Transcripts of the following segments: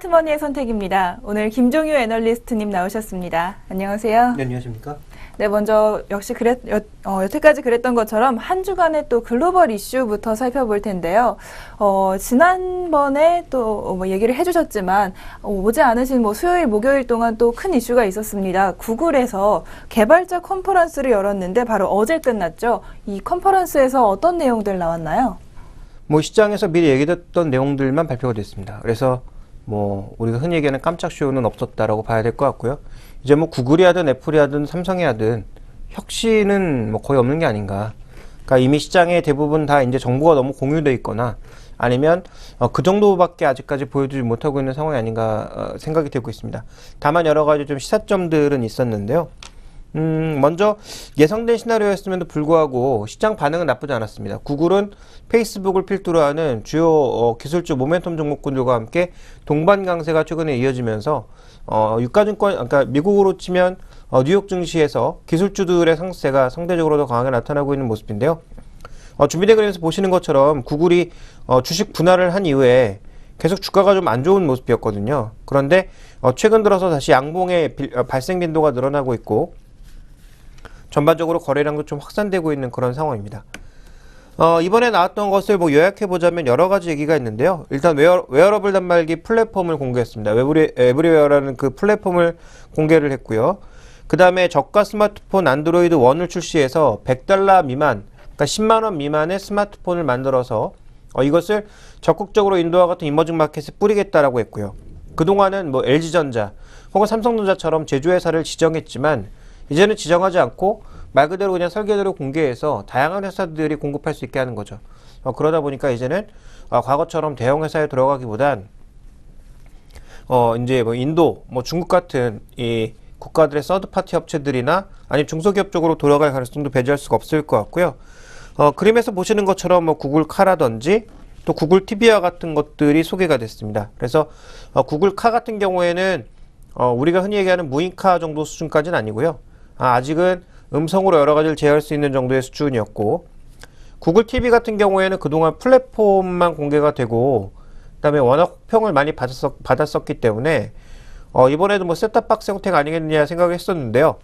스마트머니의 선택입니다. 오늘 김종유 애널리스트님 나오셨습니다. 안녕하세요. 네, 안녕하십니까? 네, 먼저 역시 여태까지 그랬던 것처럼 한 주간의 또 글로벌 이슈부터 살펴볼 텐데요. 지난번에 또 얘기를 해주셨지만 오지 않으신 수요일, 목요일 동안 또 큰 이슈가 있었습니다. 구글에서 개발자 컨퍼런스를 열었는데 바로 어제 끝났죠. 이 컨퍼런스에서 어떤 내용들 나왔나요? 시장에서 미리 얘기했던 내용들만 발표가 됐습니다. 그래서 우리가 흔히 얘기하는 깜짝 쇼는 없었다라고 봐야 될 것 같고요. 이제 구글이 하든 애플이 하든 삼성이 하든 혁신은 거의 없는 게 아닌가. 그러니까 이미 시장에 대부분 다 이제 정보가 너무 공유되어 있거나 아니면 그 정도밖에 아직까지 보여주지 못하고 있는 상황이 아닌가 생각이 되고 있습니다. 다만 여러 가지 좀 시사점들은 있었는데요. 먼저 예상된 시나리오였음에도 불구하고 시장 반응은 나쁘지 않았습니다. 구글은 페이스북을 필두로 하는 주요 기술주 모멘텀 종목군들과 함께 동반 강세가 최근에 이어지면서 유가증권, 그러니까 미국으로 치면 뉴욕 증시에서 기술주들의 상세가 상대적으로 더 강하게 나타나고 있는 모습인데요. 준비된 그림에서 보시는 것처럼 구글이 주식 분할을 한 이후에 계속 주가가 좀 안 좋은 모습이었거든요. 그런데 최근 들어서 다시 양봉의 발생 빈도가 늘어나고 있고 전반적으로 거래량도 좀 확산되고 있는 그런 상황입니다. 이번에 나왔던 것을 요약해보자면 여러 가지 얘기가 있는데요. 일단 웨어러블 단말기 플랫폼을 공개했습니다. 에브리웨어라는 그 플랫폼을 공개를 했고요. 그 다음에 저가 스마트폰 안드로이드 1을 출시해서 $100 미만, 그러니까 10만원 미만의 스마트폰을 만들어서 이것을 적극적으로 인도와 같은 이머징 마켓에 뿌리겠다라고 했고요. 그동안은 LG전자 혹은 삼성전자처럼 제조회사를 지정했지만 이제는 지정하지 않고 말 그대로 그냥 설계대로 공개해서 다양한 회사들이 공급할 수 있게 하는 거죠. 그러다 보니까 이제는 과거처럼 대형 회사에 들어가기보단 이제 인도, 중국 같은 이 국가들의 서드파티 업체들이나 아니면 중소기업 쪽으로 돌아갈 가능성도 배제할 수가 없을 것 같고요. 그림에서 보시는 것처럼 구글 카라든지 또 구글 TV와 같은 것들이 소개가 됐습니다. 그래서 구글 카 같은 경우에는 우리가 흔히 얘기하는 무인카 정도 수준까지는 아니고요. 아직은 음성으로 여러 가지를 제어할 수 있는 정도의 수준이었고, 구글 TV 같은 경우에는 그동안 플랫폼만 공개가 되고 그다음에 워낙 호평을 많이 받았었기 때문에 이번에도 셋탑박스 형태가 아니겠느냐 생각을 했었는데요.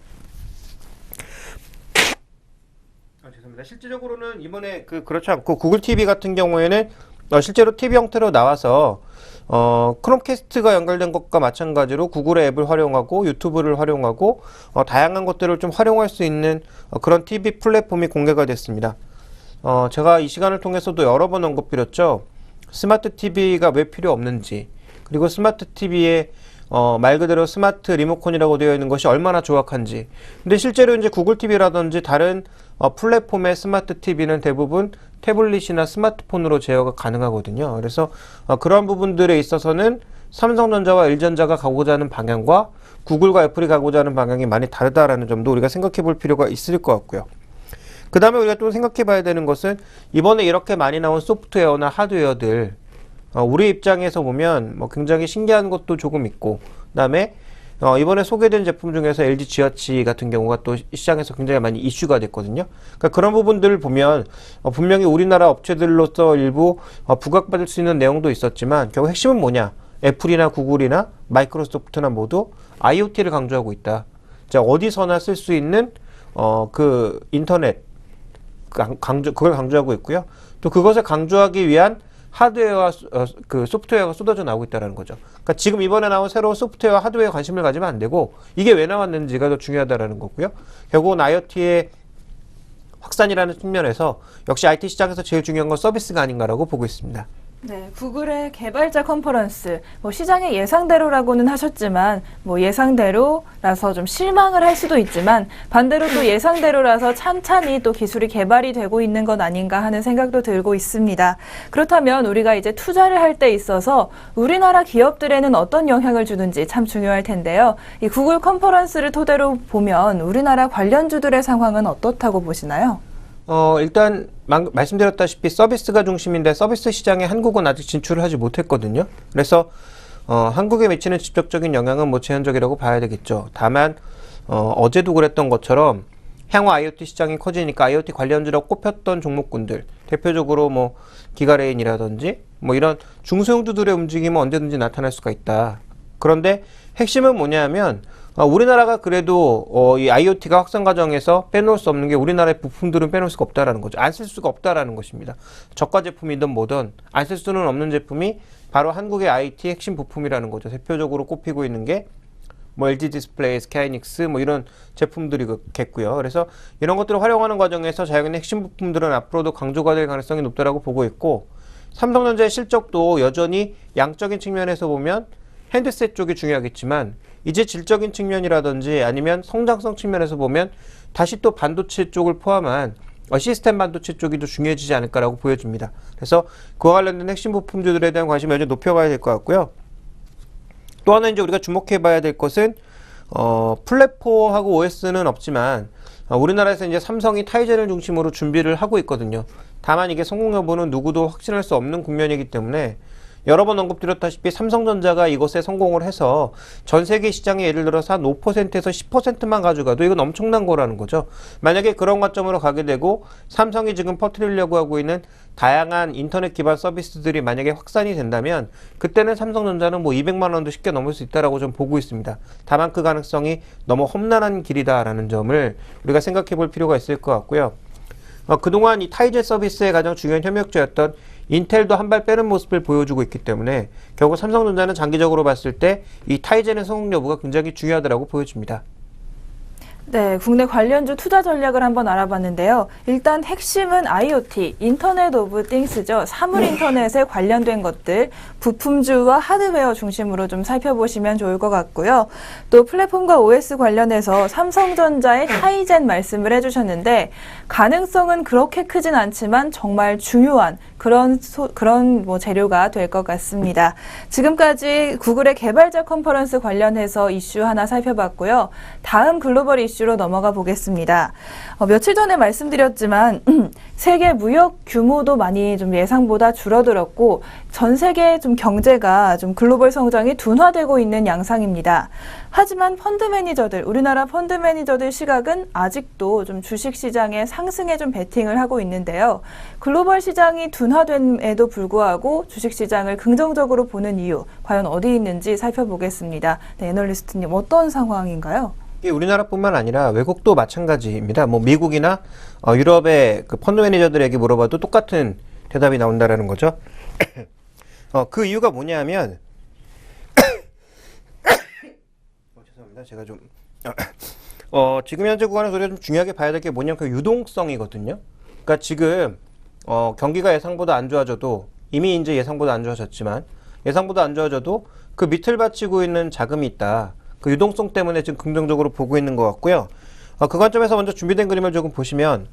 죄송합니다. 실질적으로는 이번에 그렇지 않고 구글 TV 같은 경우에는 실제로 TV 형태로 나와서 크롬캐스트가 연결된 것과 마찬가지로 구글의 앱을 활용하고 유튜브를 활용하고 다양한 것들을 좀 활용할 수 있는 그런 TV 플랫폼이 공개가 됐습니다. 제가 이 시간을 통해서도 여러 번 언급드렸죠. 스마트 TV가 왜 필요 없는지, 그리고 스마트 TV에 말 그대로 스마트 리모컨이라고 되어 있는 것이 얼마나 조악한지. 근데 실제로 이제 구글 TV라든지 다른 플랫폼의 스마트 TV는 대부분 태블릿이나 스마트폰으로 제어가 가능하거든요. 그래서 그러한 부분들에 있어서는 삼성전자와 LG전자가 가고자 하는 방향과 구글과 애플이 가고자 하는 방향이 많이 다르다라는 점도 우리가 생각해 볼 필요가 있을 것 같고요. 그 다음에 우리가 또 생각해 봐야 되는 것은 이번에 이렇게 많이 나온 소프트웨어나 하드웨어들 우리 입장에서 보면 굉장히 신기한 것도 조금 있고, 그 다음에 이번에 소개된 제품 중에서 LG 지아치 같은 경우가 또 시장에서 굉장히 많이 이슈가 됐거든요. 그러니까 그런 부분들을 보면 분명히 우리나라 업체들로서 일부 부각받을 수 있는 내용도 있었지만 결국 핵심은 뭐냐? 애플이나 구글이나 마이크로소프트나 모두 IoT를 강조하고 있다. 자, 어디서나 쓸 수 있는 그 인터넷 그걸 강조하고 있고요. 또 그것을 강조하기 위한 하드웨어와 그 소프트웨어가 쏟아져 나오고 있다는 거죠. 그러니까 지금 이번에 나온 새로운 소프트웨어, 하드웨어에 관심을 가지면 안 되고 이게 왜 나왔는지가 더 중요하다는 거고요. 결국은 IoT의 확산이라는 측면에서 역시 IT 시장에서 제일 중요한 건 서비스가 아닌가라고 보고 있습니다. 네, 구글의 개발자 컨퍼런스, 시장의 예상대로라고는 하셨지만, 예상대로라서 좀 실망을 할 수도 있지만, 반대로 또 예상대로라서 찬찬히 또 기술이 개발이 되고 있는 것 아닌가 하는 생각도 들고 있습니다. 그렇다면 우리가 이제 투자를 할 때 있어서 우리나라 기업들에는 어떤 영향을 주는지 참 중요할 텐데요. 이 구글 컨퍼런스를 토대로 보면 우리나라 관련주들의 상황은 어떻다고 보시나요? 일단 말씀드렸다시피 서비스가 중심인데 서비스 시장에 한국은 아직 진출을 하지 못했거든요. 그래서 한국에 미치는 직접적인 영향은 제한적이라고 봐야 되겠죠. 다만 어제도 그랬던 것처럼 향후 IoT 시장이 커지니까 IoT 관련주로 꼽혔던 종목군들, 대표적으로 기가레인이라든지 뭐 이런 중소형주들의 움직임은 언제든지 나타날 수가 있다. 그런데 핵심은 뭐냐면 우리나라가 그래도 이 IoT가 확산 과정에서 빼놓을 수 없는 게 우리나라의 부품들은 빼놓을 수가 없다라는 거죠. 안 쓸 수가 없다라는 것입니다. 저가 제품이든 뭐든 안 쓸 수는 없는 제품이 바로 한국의 IT 핵심 부품이라는 거죠. 대표적으로 꼽히고 있는 게 뭐 LG 디스플레이, 스카이닉스 뭐 이런 제품들이겠고요. 그래서 이런 것들을 활용하는 과정에서 자기네 핵심 부품들은 앞으로도 강조가 될 가능성이 높다라고 보고 있고, 삼성전자의 실적도 여전히 양적인 측면에서 보면 핸드셋 쪽이 중요하겠지만 이제 질적인 측면이라든지 아니면 성장성 측면에서 보면 다시 또 반도체 쪽을 포함한 시스템 반도체 쪽이 더 중요해지지 않을까라고 보여집니다. 그래서 그와 관련된 핵심 부품주들에 대한 관심을 여전히 높여가야 될 것 같고요. 또 하나 이제 우리가 주목해봐야 될 것은 플랫폼하고 OS는 없지만 우리나라에서 이제 삼성이 타이젠을 중심으로 준비를 하고 있거든요. 다만 이게 성공 여부는 누구도 확신할 수 없는 국면이기 때문에 여러 번 언급드렸다시피 삼성전자가 이것에 성공을 해서 전 세계 시장에 예를 들어서 한 5%에서 10%만 가져가도 이건 엄청난 거라는 거죠. 만약에 그런 관점으로 가게 되고 삼성이 지금 퍼뜨리려고 하고 있는 다양한 인터넷 기반 서비스들이 만약에 확산이 된다면 그때는 삼성전자는 뭐 200만 원도 쉽게 넘을 수 있다라고 좀 보고 있습니다. 다만 그 가능성이 너무 험난한 길이다라는 점을 우리가 생각해 볼 필요가 있을 것 같고요. 그동안 이 타이젠 서비스의 가장 중요한 협력주였던 인텔도 한 발 빼는 모습을 보여주고 있기 때문에 결국 삼성전자는 장기적으로 봤을 때 이 타이젠의 성공 여부가 굉장히 중요하다고 보여집니다. 네, 국내 관련주 투자 전략을 한번 알아봤는데요. 일단 핵심은 IoT, 인터넷 오브 띵스죠. 사물 인터넷에 관련된 것들, 부품주와 하드웨어 중심으로 좀 살펴보시면 좋을 것 같고요. 또 플랫폼과 OS 관련해서 삼성전자의 타이젠 말씀을 해주셨는데 가능성은 그렇게 크진 않지만 정말 중요한 그런 뭐 재료가 될 것 같습니다. 지금까지 구글의 개발자 컨퍼런스 관련해서 이슈 하나 살펴봤고요. 다음 글로벌 이슈로 넘어가 보겠습니다. 며칠 전에 말씀드렸지만 세계 무역 규모도 많이 좀 예상보다 줄어들었고 전 세계 좀 경제가 좀 글로벌 성장이 둔화되고 있는 양상입니다. 하지만 펀드 매니저들, 우리나라 펀드 매니저들 시각은 아직도 좀 주식 시장의 상승에 좀 베팅을 하고 있는데요. 글로벌 시장이 둔화됨에도 불구하고 주식 시장을 긍정적으로 보는 이유, 과연 어디 있는지 살펴보겠습니다. 네, 애널리스트님 어떤 상황인가요? 이게 우리나라뿐만 아니라 외국도 마찬가지입니다. 뭐 미국이나 유럽의 그 펀드 매니저들에게 물어봐도 똑같은 대답이 나온다라는 거죠. 그 이유가 뭐냐면 죄송합니다. 제가 좀 지금 현재 구간에서 우리가 좀 중요하게 봐야 될 게 뭐냐면 그 유동성이거든요. 그러니까 지금 경기가 예상보다 안 좋아져도 이미 이제 예상보다 안 좋아졌지만 예상보다 안 좋아져도 그 밑을 받치고 있는 자금이 있다. 그 유동성 때문에 지금 긍정적으로 보고 있는 것 같고요. 그 관점에서 먼저 준비된 그림을 조금 보시면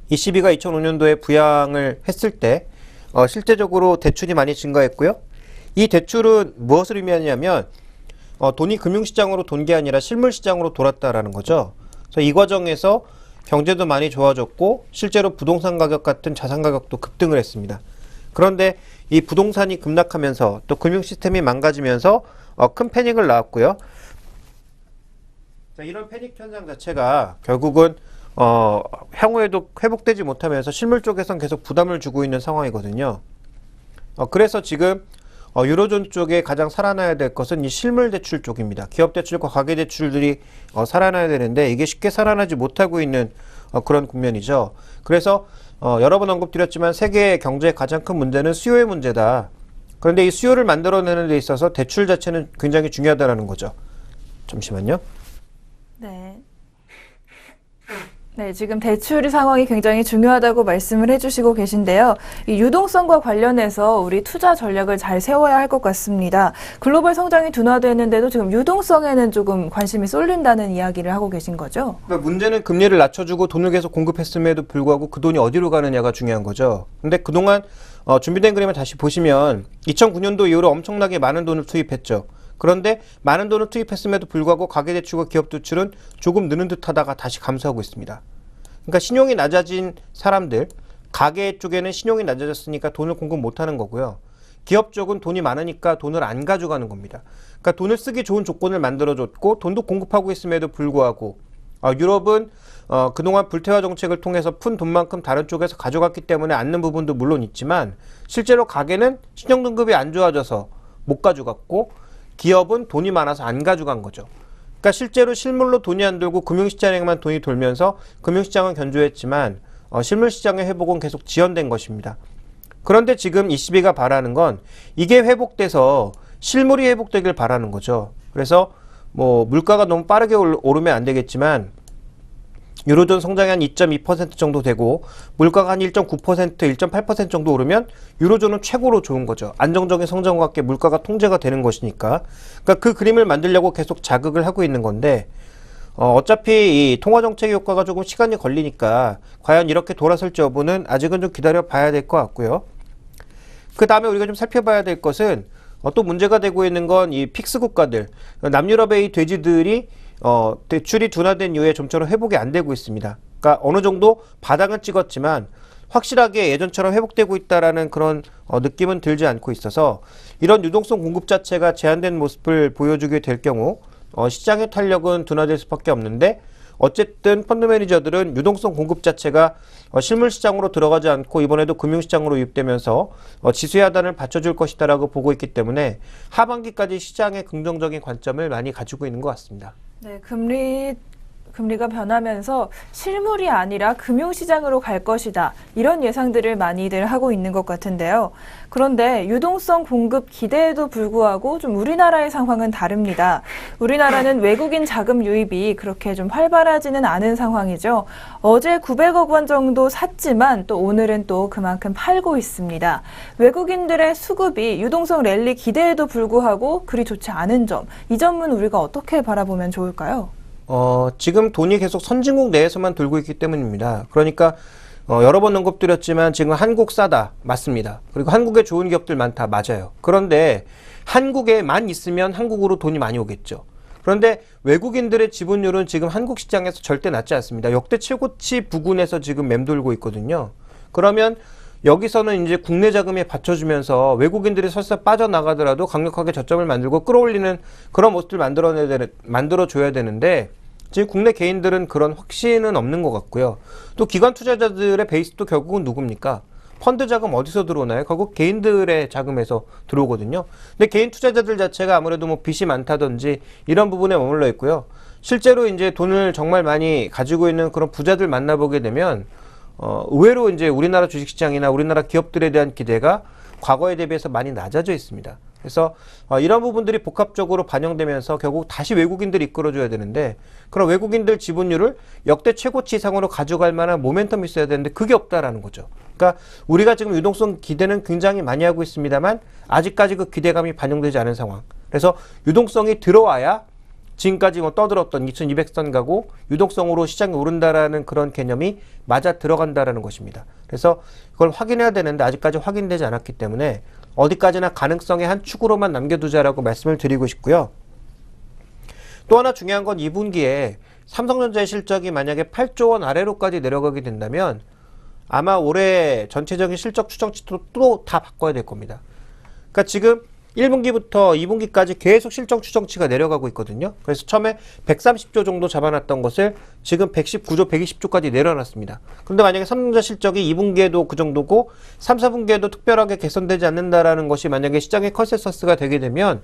ECB가 2005년도에 부양을 했을 때 실제적으로 대출이 많이 증가했고요. 이 대출은 무엇을 의미하냐면 돈이 금융시장으로 돈 게 아니라 실물시장으로 돌았다라는 거죠. 그래서 이 과정에서 경제도 많이 좋아졌고 실제로 부동산 가격 같은 자산 가격도 급등을 했습니다. 그런데 이 부동산이 급락하면서 또 금융 시스템이 망가지면서 큰 패닉을 낳았고요. 자, 이런 패닉 현상 자체가 결국은 향후에도 회복되지 못하면서 실물 쪽에선 계속 부담을 주고 있는 상황이거든요. 그래서 지금 유로존 쪽에 가장 살아나야 될 것은 이 실물 대출 쪽입니다. 기업 대출과 가계 대출들이 살아나야 되는데 이게 쉽게 살아나지 못하고 있는 그런 국면이죠. 그래서 여러 번 언급드렸지만 세계 경제의 가장 큰 문제는 수요의 문제다. 그런데 이 수요를 만들어내는 데 있어서 대출 자체는 굉장히 중요하다는 거죠. 잠시만요. 네, 지금 대출 상황이 굉장히 중요하다고 말씀을 해주시고 계신데요. 이 유동성과 관련해서 우리 투자 전략을 잘 세워야 할 것 같습니다. 글로벌 성장이 둔화되는데도 지금 유동성에는 조금 관심이 쏠린다는 이야기를 하고 계신 거죠? 그러니까 문제는 금리를 낮춰주고 돈을 계속 공급했음에도 불구하고 그 돈이 어디로 가느냐가 중요한 거죠. 근데 그동안 준비된 그림을 다시 보시면 2009년도 이후로 엄청나게 많은 돈을 투입했죠. 그런데 많은 돈을 투입했음에도 불구하고 가계대출과 기업대출은 조금 느는 듯 하다가 다시 감소하고 있습니다. 그러니까 신용이 낮아진 사람들, 가계 쪽에는 신용이 낮아졌으니까 돈을 공급 못하는 거고요. 기업 쪽은 돈이 많으니까 돈을 안 가져가는 겁니다. 그러니까 돈을 쓰기 좋은 조건을 만들어줬고 돈도 공급하고 있음에도 불구하고 유럽은 그동안 불태화 정책을 통해서 푼 돈만큼 다른 쪽에서 가져갔기 때문에 않는 부분도 물론 있지만 실제로 가계는 신용등급이 안 좋아져서 못 가져갔고 기업은 돈이 많아서 안 가져간 거죠. 그러니까 실제로 실물로 돈이 안 돌고 금융시장에만 돈이 돌면서 금융시장은 견조했지만 실물시장의 회복은 계속 지연된 것입니다. 그런데 지금 ECB가 바라는 건 이게 회복돼서 실물이 회복되길 바라는 거죠. 그래서 뭐 물가가 너무 빠르게 오르면 안 되겠지만 유로존 성장이 한 2.2% 정도 되고 물가가 한 1.9%, 1.8% 정도 오르면 유로존은 최고로 좋은 거죠. 안정적인 성장과 함께 물가가 통제가 되는 것이니까. 그러니까 그 그림을 만들려고 계속 자극을 하고 있는 건데 어차피 이 통화정책 효과가 조금 시간이 걸리니까 과연 이렇게 돌아설지 여부는 아직은 좀 기다려 봐야 될 것 같고요. 그 다음에 우리가 좀 살펴봐야 될 것은 또 문제가 되고 있는 건 이 픽스 국가들, 남유럽의 이 돼지들이 대출이 둔화된 이후에 좀처럼 회복이 안 되고 있습니다. 그러니까 어느 정도 바닥은 찍었지만 확실하게 예전처럼 회복되고 있다라는 그런 느낌은 들지 않고 있어서 이런 유동성 공급 자체가 제한된 모습을 보여주게 될 경우 시장의 탄력은 둔화될 수밖에 없는데 어쨌든 펀드 매니저들은 유동성 공급 자체가 실물 시장으로 들어가지 않고 이번에도 금융 시장으로 유입되면서 지수의 하단을 받쳐줄 것이다라고 보고 있기 때문에 하반기까지 시장의 긍정적인 관점을 많이 가지고 있는 것 같습니다. 네, 금리가 변하면서 실물이 아니라 금융시장으로 갈 것이다. 이런 예상들을 많이들 하고 있는 것 같은데요. 그런데 유동성 공급 기대에도 불구하고 좀 우리나라의 상황은 다릅니다. 우리나라는 외국인 자금 유입이 그렇게 좀 활발하지는 않은 상황이죠. 어제 900억 원 정도 샀지만 또 오늘은 또 그만큼 팔고 있습니다. 외국인들의 수급이 유동성 랠리 기대에도 불구하고 그리 좋지 않은 점, 이 점은 우리가 어떻게 바라보면 좋을까요? 지금 돈이 계속 선진국 내에서만 돌고 있기 때문입니다. 그러니까 여러 번 언급드렸지만 지금 한국 싸다. 맞습니다. 그리고 한국에 좋은 기업들 많다. 맞아요. 그런데 한국에만 있으면 한국으로 돈이 많이 오겠죠. 그런데 외국인들의 지분율은 지금 한국 시장에서 절대 낮지 않습니다. 역대 최고치 부근에서 지금 맴돌고 있거든요. 그러면 여기서는 이제 국내 자금에 받쳐주면서 외국인들이 설사 빠져나가더라도 강력하게 저점을 만들고 끌어올리는 그런 모습을 만들어줘야 되는데 지금 국내 개인들은 그런 확신은 없는 것 같고요. 또 기관 투자자들의 베이스도 결국은 누굽니까? 펀드 자금 어디서 들어오나요? 결국 개인들의 자금에서 들어오거든요. 근데 개인 투자자들 자체가 아무래도 뭐 빚이 많다든지 이런 부분에 머물러 있고요. 실제로 이제 돈을 정말 많이 가지고 있는 그런 부자들 만나보게 되면 의외로 이제 우리나라 주식시장이나 우리나라 기업들에 대한 기대가 과거에 대비해서 많이 낮아져 있습니다. 그래서 이런 부분들이 복합적으로 반영되면서 결국 다시 외국인들이 이끌어줘야 되는데 그런 외국인들 지분율을 역대 최고치 이상으로 가져갈 만한 모멘텀이 있어야 되는데 그게 없다라는 거죠. 그러니까 우리가 지금 유동성 기대는 굉장히 많이 하고 있습니다만 아직까지 그 기대감이 반영되지 않은 상황. 그래서 유동성이 들어와야 지금까지 뭐 떠들었던 2200선 가고 유동성으로 시장이 오른다라는 그런 개념이 맞아 들어간다라는 것입니다. 그래서 그걸 확인해야 되는데 아직까지 확인되지 않았기 때문에 어디까지나 가능성의 한 축으로만 남겨두자라고 말씀을 드리고 싶고요. 또 하나 중요한 건 2분기에 삼성전자의 실적이 만약에 8조 원 아래로까지 내려가게 된다면 아마 올해 전체적인 실적 추정치도 또 다 바꿔야 될 겁니다. 그러니까 지금 1분기부터 2분기까지 계속 실적 추정치가 내려가고 있거든요. 그래서 처음에 130조 정도 잡아놨던 것을 지금 119조, 120조까지 내려놨습니다. 그런데 만약에 삼성전자 실적이 2분기에도 그 정도고 3, 4분기에도 특별하게 개선되지 않는다라는 것이 만약에 시장의 컨센서스가 되게 되면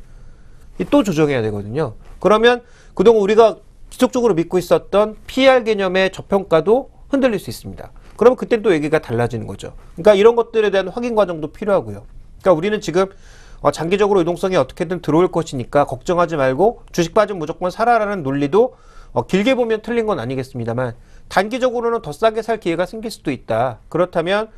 또 조정해야 되거든요. 그러면 그동안 우리가 지속적으로 믿고 있었던 PER 개념의 저평가도 흔들릴 수 있습니다. 그러면 그때 또 얘기가 달라지는 거죠. 그러니까 이런 것들에 대한 확인 과정도 필요하고요. 그러니까 우리는 지금 장기적으로 유동성이 어떻게든 들어올 것이니까 걱정하지 말고 주식 빠지면 무조건 사라라는 논리도 길게 보면 틀린 건 아니겠습니다만 단기적으로는 더 싸게 살 기회가 생길 수도 있다. 그렇다면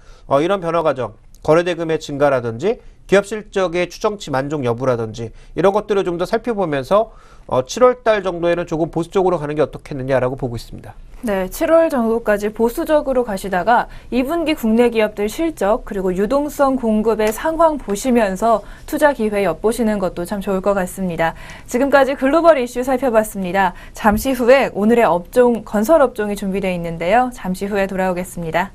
이런 변화 과정, 거래대금의 증가라든지 기업 실적의 추정치 만족 여부라든지 이런 것들을 좀 더 살펴보면서 7월 달 정도에는 조금 보수적으로 가는 게 어떻겠느냐라고 보고 있습니다. 네, 7월 정도까지 보수적으로 가시다가 2분기 국내 기업들 실적 그리고 유동성 공급의 상황 보시면서 투자 기회 엿보시는 것도 참 좋을 것 같습니다. 지금까지 글로벌 이슈 살펴봤습니다. 잠시 후에 오늘의 업종, 건설 업종이 준비되어 있는데요. 잠시 후에 돌아오겠습니다.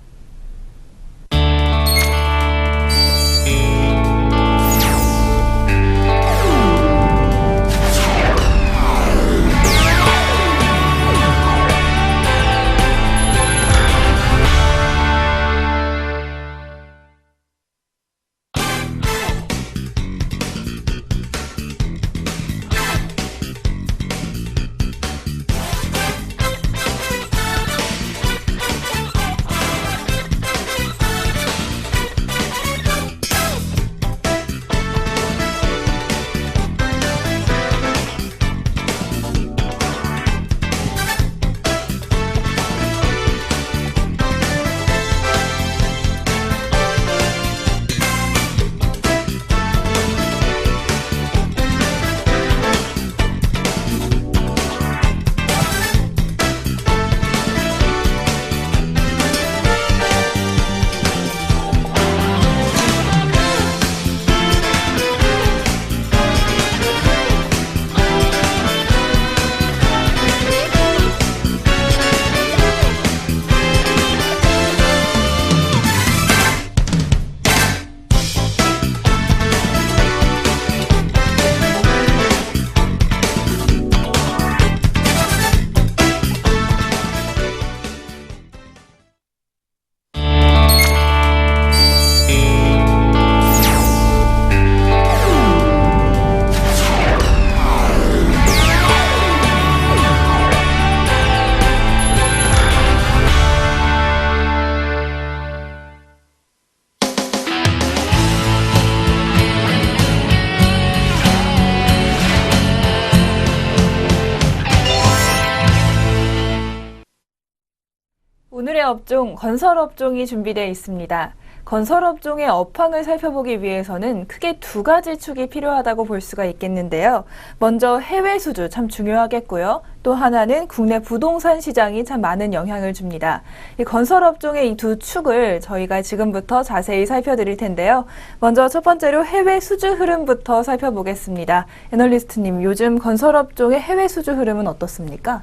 오늘의 업종, 건설업종이 준비되어 있습니다. 건설업종의 업황을 살펴보기 위해서는 크게 두 가지 축이 필요하다고 볼 수가 있겠는데요. 먼저 해외 수주 참 중요하겠고요. 또 하나는 국내 부동산 시장이 참 많은 영향을 줍니다. 이 건설업종의 이 두 축을 저희가 지금부터 자세히 살펴드릴 텐데요. 먼저 첫 번째로 해외 수주 흐름부터 살펴보겠습니다. 애널리스트님, 요즘 건설업종의 해외 수주 흐름은 어떻습니까?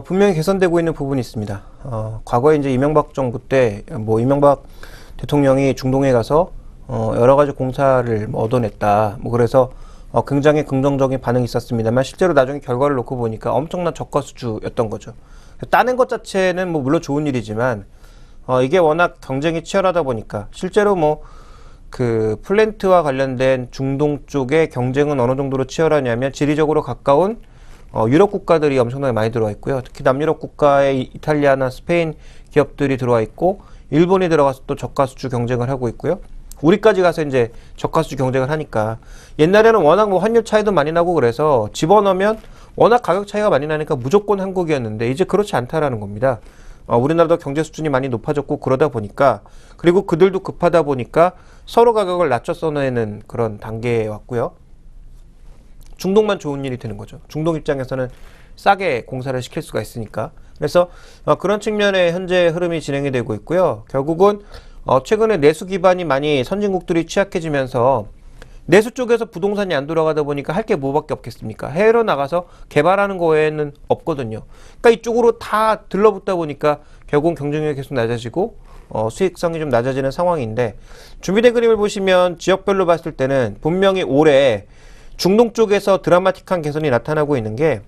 분명히 개선되고 있는 부분이 있습니다. 과거에 이제 이명박 정부 때, 이명박 대통령이 중동에 가서, 여러 가지 공사를 얻어냈다. 그래서, 굉장히 긍정적인 반응이 있었습니다만, 실제로 나중에 결과를 놓고 보니까 엄청난 저가 수주였던 거죠. 따는 것 자체는 물론 좋은 일이지만, 이게 워낙 경쟁이 치열하다 보니까, 실제로 플랜트와 관련된 중동 쪽의 경쟁은 어느 정도로 치열하냐면, 지리적으로 가까운 유럽 국가들이 엄청나게 많이 들어와 있고요. 특히 남유럽 국가의 이탈리아나 스페인 기업들이 들어와 있고, 일본이 들어가서 또 저가 수주 경쟁을 하고 있고요. 우리까지 가서 이제 저가 수주 경쟁을 하니까, 옛날에는 워낙 환율 차이도 많이 나고 그래서 집어넣으면 워낙 가격 차이가 많이 나니까 무조건 한국이었는데, 이제 그렇지 않다라는 겁니다. 우리나라도 경제 수준이 많이 높아졌고 그러다 보니까, 그리고 그들도 급하다 보니까 서로 가격을 낮춰 써내는 그런 단계에 왔고요. 중동만 좋은 일이 되는 거죠. 중동 입장에서는 싸게 공사를 시킬 수가 있으니까. 그래서 그런 측면에 현재 흐름이 진행이 되고 있고요. 결국은 최근에 내수 기반이 많이 선진국들이 취약해지면서 내수 쪽에서 부동산이 안 돌아가다 보니까 할 게 뭐밖에 없겠습니까? 해외로 나가서 개발하는 거 외에는 없거든요. 그러니까 이쪽으로 다 들러붙다 보니까 결국은 경쟁력이 계속 낮아지고 수익성이 좀 낮아지는 상황인데, 준비된 그림을 보시면 지역별로 봤을 때는 분명히 올해 중동 쪽에서 드라마틱한 개선이 나타나고 있는 게,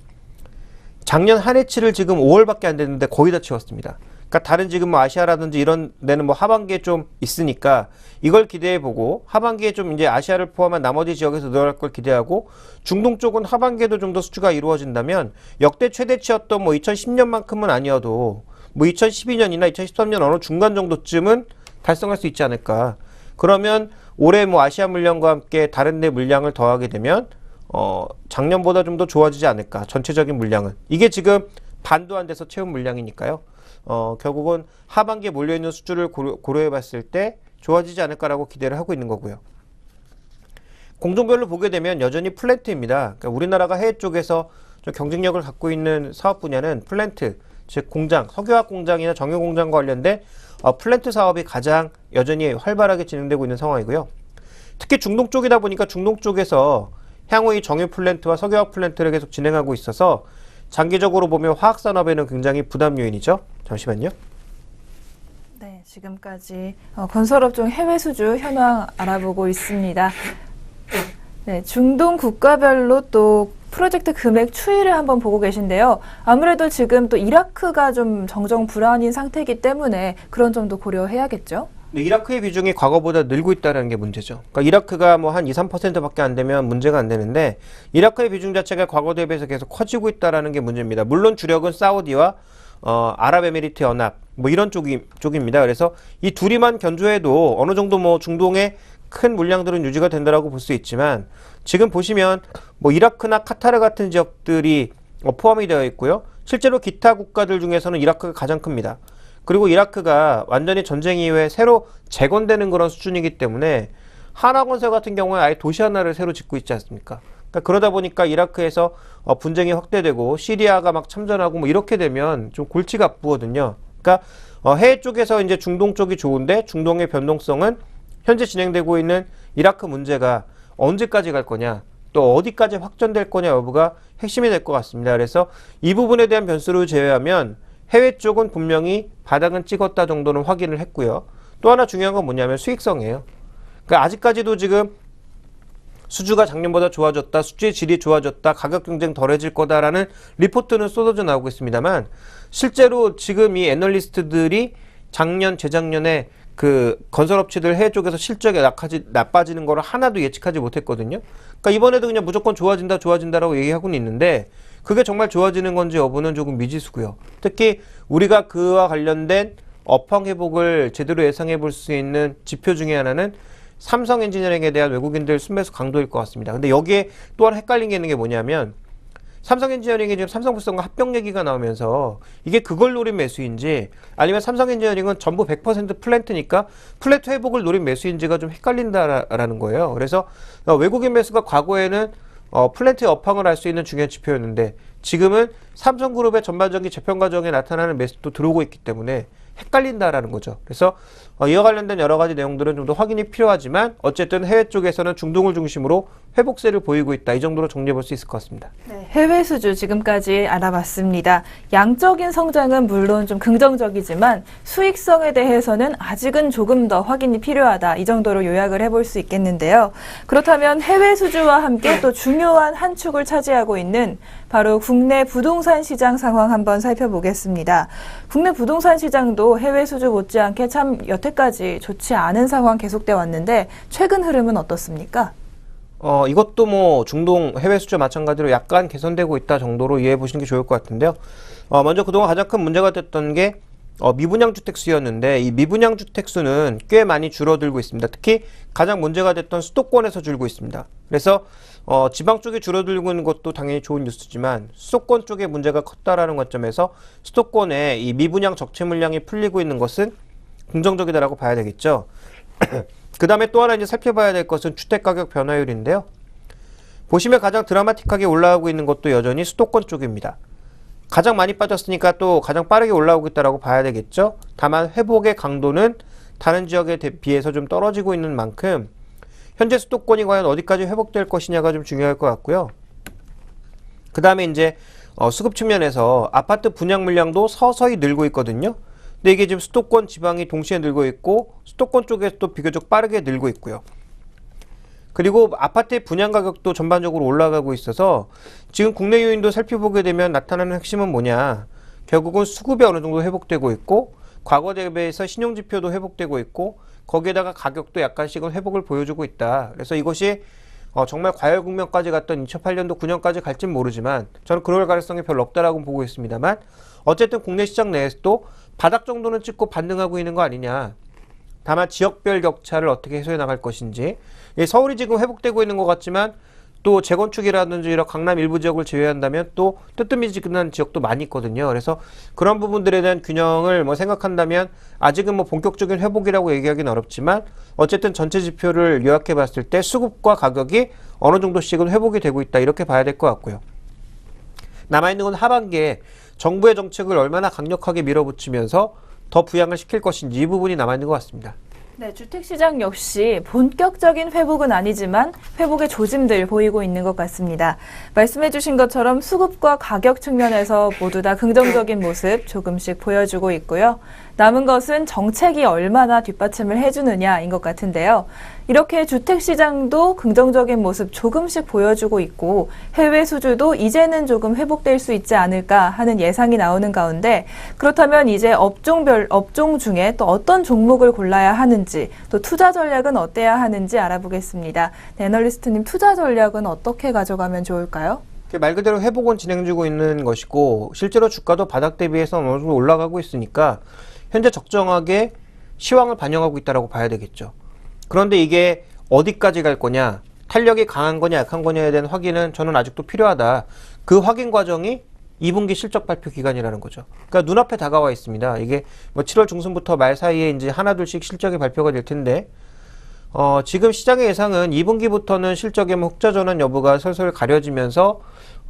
작년 한 해치를 지금 5월밖에 안 됐는데 거의 다 채웠습니다. 그러니까 다른 지금 아시아라든지 이런 데는 하반기에 좀 있으니까 이걸 기대해보고, 하반기에 좀 이제 아시아를 포함한 나머지 지역에서 늘어날 걸 기대하고, 중동 쪽은 하반기에도 좀 더 수주가 이루어진다면 역대 최대치였던 2010년만큼은 아니어도 2012년이나 2013년 어느 중간 정도쯤은 달성할 수 있지 않을까. 그러면 올해 아시아 물량과 함께 다른 데 물량을 더하게 되면 작년보다 좀 더 좋아지지 않을까. 전체적인 물량은. 이게 지금 반도 안 돼서 채운 물량이니까요. 결국은 하반기에 몰려있는 수주를 고려해 봤을 때 좋아지지 않을까라고 기대를 하고 있는 거고요. 공종별로 보게 되면 여전히 플랜트입니다. 그러니까 우리나라가 해외 쪽에서 좀 경쟁력을 갖고 있는 사업 분야는 플랜트, 즉 공장, 석유화학 공장이나 정유 공장과 관련된 플랜트 사업이 가장 여전히 활발하게 진행되고 있는 상황이고요. 특히 중동 쪽이다 보니까 중동 쪽에서 향후 이 정유 플랜트와 석유화학 플랜트를 계속 진행하고 있어서 장기적으로 보면 화학산업에는 굉장히 부담 요인이죠. 잠시만요. 네, 지금까지 건설업종 해외 수주 현황 알아보고 있습니다. 네, 중동 국가별로 또 프로젝트 금액 추이를 한번 보고 계신데요. 아무래도 지금 또 이라크가 좀 정정 불안인 상태이기 때문에 그런 점도 고려해야겠죠? 네, 이라크의 비중이 과거보다 늘고 있다는 게 문제죠. 그러니까 이라크가 한 2, 3%밖에 안 되면 문제가 안 되는데, 이라크의 비중 자체가 과거 대비해서 계속 커지고 있다는 게 문제입니다. 물론 주력은 사우디와 아랍에미리트 연합 이런 쪽입니다. 그래서 이 둘이만 견조해도 어느 정도 중동의 큰 물량들은 유지가 된다라고 볼 수 있지만, 지금 보시면 이라크나 카타르 같은 지역들이 포함이 되어 있고요. 실제로 기타 국가들 중에서는 이라크가 가장 큽니다. 그리고 이라크가 완전히 전쟁 이후에 새로 재건되는 그런 수준이기 때문에 하나건설 같은 경우에 아예 도시 하나를 새로 짓고 있지 않습니까? 그러니까 그러다 보니까 이라크에서 분쟁이 확대되고 시리아가 막 참전하고 이렇게 되면 좀 골치가 아프거든요. 그러니까 해외 쪽에서 이제 중동 쪽이 좋은데, 중동의 변동성은 현재 진행되고 있는 이라크 문제가 언제까지 갈 거냐, 또 어디까지 확전될 거냐 여부가 핵심이 될 것 같습니다. 그래서 이 부분에 대한 변수를 제외하면 해외 쪽은 분명히 바닥은 찍었다 정도는 확인을 했고요. 또 하나 중요한 건 뭐냐면 수익성이에요. 그러니까 아직까지도 지금 수주가 작년보다 좋아졌다, 수주의 질이 좋아졌다, 가격 경쟁 덜해질 거다라는 리포트는 쏟아져 나오고 있습니다만, 실제로 지금 이 애널리스트들이 작년, 재작년에 건설업체들 해외 쪽에서 실적이 나빠지는 거를 하나도 예측하지 못했거든요. 그러니까 이번에도 그냥 무조건 좋아진다라고 얘기하고는 있는데, 그게 정말 좋아지는 건지 여부는 조금 미지수고요. 특히 우리가 그와 관련된 업황 회복을 제대로 예상해 볼 수 있는 지표 중에 하나는 삼성 엔지니어링에 대한 외국인들 순매수 강도일 것 같습니다. 근데 여기에 또 하나 헷갈린 게 있는 게 뭐냐면, 삼성엔지니어링이 지금 삼성물산과 합병 얘기가 나오면서 이게 그걸 노린 매수인지 아니면 삼성엔지니어링은 전부 100% 플랜트니까 플랜트 회복을 노린 매수인지가 좀 헷갈린다라는 거예요. 그래서 외국인 매수가 과거에는 플랜트 업황을 알 수 있는 중요한 지표였는데 지금은 삼성그룹의 전반적인 재평 과정에 나타나는 매수도 들어오고 있기 때문에 헷갈린다라는 거죠. 그래서 이와 관련된 여러 가지 내용들은 좀 더 확인이 필요하지만 어쨌든 해외 쪽에서는 중동을 중심으로 회복세를 보이고 있다. 이 정도로 정리해 볼 수 있을 것 같습니다. 네, 해외 수주 지금까지 알아봤습니다. 양적인 성장은 물론 좀 긍정적이지만 수익성에 대해서는 아직은 조금 더 확인이 필요하다. 이 정도로 요약을 해볼 수 있겠는데요. 그렇다면 해외 수주와 함께 또 중요한 한 축을 차지하고 있는 바로 국내 부동산 시장 상황 한번 살펴보겠습니다. 국내 부동산 시장도 해외 수주 못지않게 참 여태까지 좋지 않은 상황 계속돼 왔는데 최근 흐름은 어떻습니까? 이것도 뭐 중동 해외 수주와 마찬가지로 약간 개선되고 있다 정도로 이해해 보시는 게 좋을 것 같은데요. 먼저 그동안 가장 큰 문제가 됐던 게 미분양 주택 수였는데 이 미분양 주택 수는 꽤 많이 줄어들고 있습니다. 특히 가장 문제가 됐던 수도권에서 줄고 있습니다. 그래서 지방 쪽에 줄어들고 있는 것도 당연히 좋은 뉴스지만 수도권 쪽에 문제가 컸다라는 관점에서 수도권에 이 미분양 적체 물량이 풀리고 있는 것은 긍정적이다라고 봐야 되겠죠. 그 다음에 또 하나 이제 살펴봐야 될 것은 주택가격 변화율인데요. 보시면 가장 드라마틱하게 올라가고 있는 것도 여전히 수도권 쪽입니다. 가장 많이 빠졌으니까 또 가장 빠르게 올라오고 있다라고 봐야 되겠죠. 다만 회복의 강도는 다른 지역에 비해서 좀 떨어지고 있는 만큼 현재 수도권이 과연 어디까지 회복될 것이냐가 좀 중요할 것 같고요. 그 다음에 이제 수급 측면에서 아파트 분양 물량도 서서히 늘고 있거든요. 근데 이게 지금 수도권 지방이 동시에 늘고 있고 수도권 쪽에서도 비교적 빠르게 늘고 있고요. 그리고 아파트의 분양 가격도 전반적으로 올라가고 있어서 지금 국내 요인도 살펴보게 되면 나타나는 핵심은 뭐냐. 결국은 수급이 어느 정도 회복되고 있고 과거 대비해서 신용지표도 회복되고 있고 거기에다가 가격도 약간씩은 회복을 보여주고 있다. 그래서 이것이 정말 과열 국면까지 갔던 2008년도 9년까지 갈진 모르지만 저는 그럴 가능성이 별로 없다라고 보고 있습니다만 어쨌든 국내 시장 내에서도 바닥 정도는 찍고 반등하고 있는 거 아니냐. 다만 지역별 격차를 어떻게 해소해 나갈 것인지. 서울이 지금 회복되고 있는 것 같지만 또 재건축이라든지 이런 강남 일부 지역을 제외한다면 또 뜨뜻미지근한 지역도 많이 있거든요. 그래서 그런 부분들에 대한 균형을 생각한다면 아직은 본격적인 회복이라고 얘기하기는 어렵지만 어쨌든 전체 지표를 요약해 봤을 때 수급과 가격이 어느 정도씩은 회복이 되고 있다. 이렇게 봐야 될 것 같고요. 남아있는 건 하반기에 정부의 정책을 얼마나 강력하게 밀어붙이면서 더 부양을 시킬 것인지 이 부분이 남아있는 것 같습니다. 네, 주택시장 역시 본격적인 회복은 아니지만 회복의 조짐들 보이고 있는 것 같습니다. 말씀해 주신 것처럼 수급과 가격 측면에서 모두 다 긍정적인 모습 조금씩 보여주고 있고요. 남은 것은 정책이 얼마나 뒷받침을 해주느냐인 것 같은데요. 이렇게 주택시장도 긍정적인 모습 조금씩 보여주고 있고 해외 수주도 이제는 조금 회복될 수 있지 않을까 하는 예상이 나오는 가운데 그렇다면 이제 업종 중에 또 어떤 종목을 골라야 하는지 또 투자 전략은 어때야 하는지 알아보겠습니다. 네, 애널리스트님 투자 전략은 어떻게 가져가면 좋을까요? 말 그대로 회복은 진행 중이고 있는 것이고 실제로 주가도 바닥 대비해서 어느 정도 올라가고 있으니까 현재 적정하게 시황을 반영하고 있다고 봐야 되겠죠. 그런데 이게 어디까지 갈 거냐, 탄력이 강한 거냐 약한 거냐에 대한 확인은 저는 아직도 필요하다. 그 확인 과정이 2분기 실적 발표 기간이라는 거죠. 그러니까 눈앞에 다가와 있습니다. 이게 7월 중순부터 말 사이에 이제 하나둘씩 실적이 발표가 될 텐데 지금 시장의 예상은 2분기부터는 실적의 흑자 전환 여부가 슬슬 가려지면서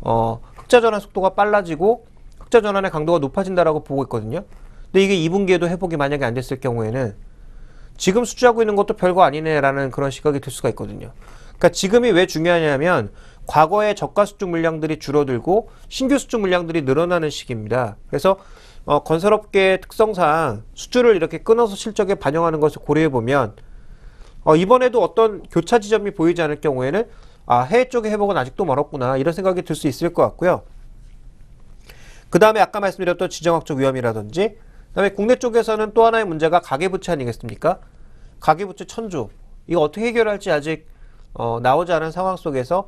흑자 전환 속도가 빨라지고 흑자 전환의 강도가 높아진다라고 보고 있거든요. 근데 이게 2분기에도 회복이 만약에 안 됐을 경우에는 지금 수주하고 있는 것도 별거 아니네라는 그런 시각이 들 수가 있거든요. 그러니까 지금이 왜 중요하냐면 과거의 저가 수주 물량들이 줄어들고 신규 수주 물량들이 늘어나는 시기입니다. 그래서 건설업계의 특성상 수주를 이렇게 끊어서 실적에 반영하는 것을 고려해 보면 이번에도 어떤 교차 지점이 보이지 않을 경우에는 해외 쪽의 회복은 아직도 멀었구나 이런 생각이 들 수 있을 것 같고요. 그 다음에 아까 말씀드렸던 지정학적 위험이라든지 그다음에 국내 쪽에서는 또 하나의 문제가 가계부채 아니겠습니까? 가계부채 천조 이거 어떻게 해결할지 아직 나오지 않은 상황 속에서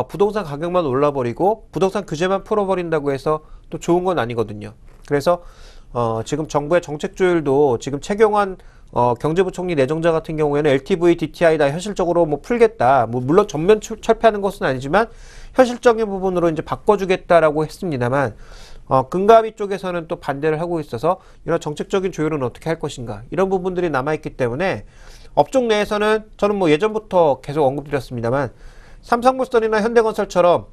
부동산 가격만 올라버리고 부동산 규제만 풀어버린다고 해서 또 좋은 건 아니거든요. 그래서 지금 정부의 정책 조율도 지금 최경환 경제부총리 내정자 같은 경우에는 LTV, DTI 다 현실적으로 뭐 풀겠다. 뭐 물론 전면 철폐하는 것은 아니지만 현실적인 부분으로 이제 바꿔주겠다라고 했습니다만 금감위 쪽에서는 또 반대를 하고 있어서 이런 정책적인 조율은 어떻게 할 것인가 이런 부분들이 남아있기 때문에 업종 내에서는 저는 뭐 예전부터 계속 언급드렸습니다만 삼성물산이나 현대건설처럼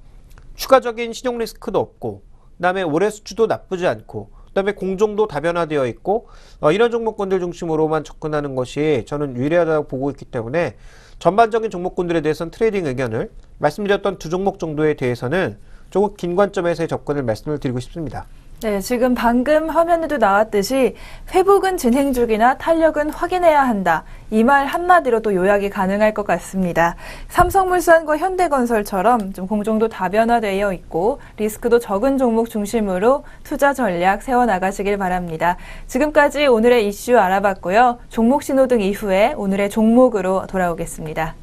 추가적인 신용 리스크도 없고 그다음에 올해 수주도 나쁘지 않고 그다음에 공정도 다변화되어 있고 이런 종목군들 중심으로만 접근하는 것이 저는 유리하다고 보고 있기 때문에 전반적인 종목군들에 대해서는 트레이딩 의견을 말씀드렸던 두 종목 정도에 대해서는 조금 긴 관점에서의 접근을 말씀을 드리고 싶습니다. 네, 지금 방금 화면에도 나왔듯이 회복은 진행 중이나 탄력은 확인해야 한다. 이 말 한마디로 또 요약이 가능할 것 같습니다. 삼성물산과 현대건설처럼 좀 공정도 다변화되어 있고 리스크도 적은 종목 중심으로 투자 전략 세워나가시길 바랍니다. 지금까지 오늘의 이슈 알아봤고요. 종목 신호등 이후에 오늘의 종목으로 돌아오겠습니다.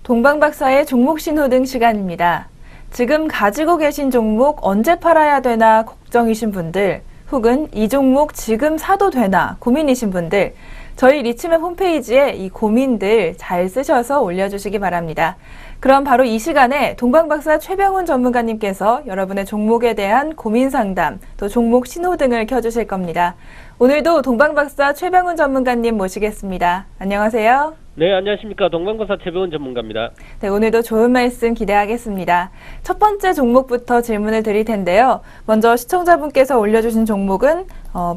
동방박사의 종목 신호등 시간입니다. 지금 가지고 계신 종목 언제 팔아야 되나 걱정이신 분들, 혹은 이 종목 지금 사도 되나 고민이신 분들, 저희 리치맵 홈페이지에 이 고민들 잘 쓰셔서 올려주시기 바랍니다. 그럼 바로 이 시간에 동방박사 최병훈 전문가님께서 여러분의 종목에 대한 고민 상담, 또 종목 신호등을 켜주실 겁니다. 오늘도 동방박사 최병훈 전문가님 모시겠습니다. 안녕하세요. 네, 안녕하십니까. 동방박사 최병훈 전문가입니다. 네, 오늘도 좋은 말씀 기대하겠습니다. 첫 번째 종목부터 질문을 드릴 텐데요. 먼저 시청자분께서 올려주신 종목은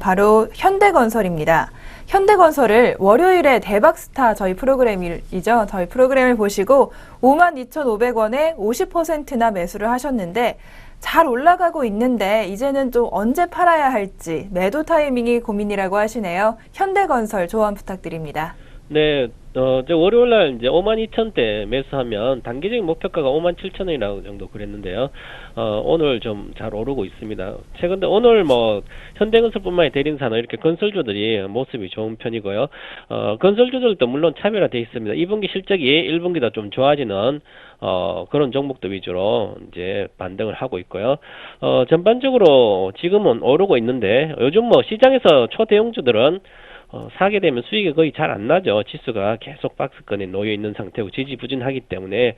바로 현대건설입니다. 현대건설을 월요일에 대박스타 저희 프로그램이죠. 저희 프로그램을 보시고 52,500원에 50%나 매수를 하셨는데 잘 올라가고 있는데 이제는 좀 언제 팔아야 할지 매도 타이밍이 고민이라고 하시네요. 현대건설 조언 부탁드립니다. 네, 이제 월요일 날 이제 52,000대 매수하면 단기적인 목표가가 57,000원이라고 정도 그랬는데요. 오늘 좀 잘 오르고 있습니다. 최근에 오늘 뭐 현대건설뿐만 아니라 대림산업 이렇게 건설주들이 모습이 좋은 편이고요. 건설주들도 물론 차별화되어 있습니다. 2분기 실적이 1분기보다 좀 좋아지는 그런 종목도 위주로 이제 반등을 하고 있고요. 전반적으로 지금은 오르고 있는데 요즘 뭐 시장에서 초대형주들은 사게 되면 수익이 거의 잘 안 나죠. 지수가 계속 박스권에 놓여 있는 상태고 지지부진하기 때문에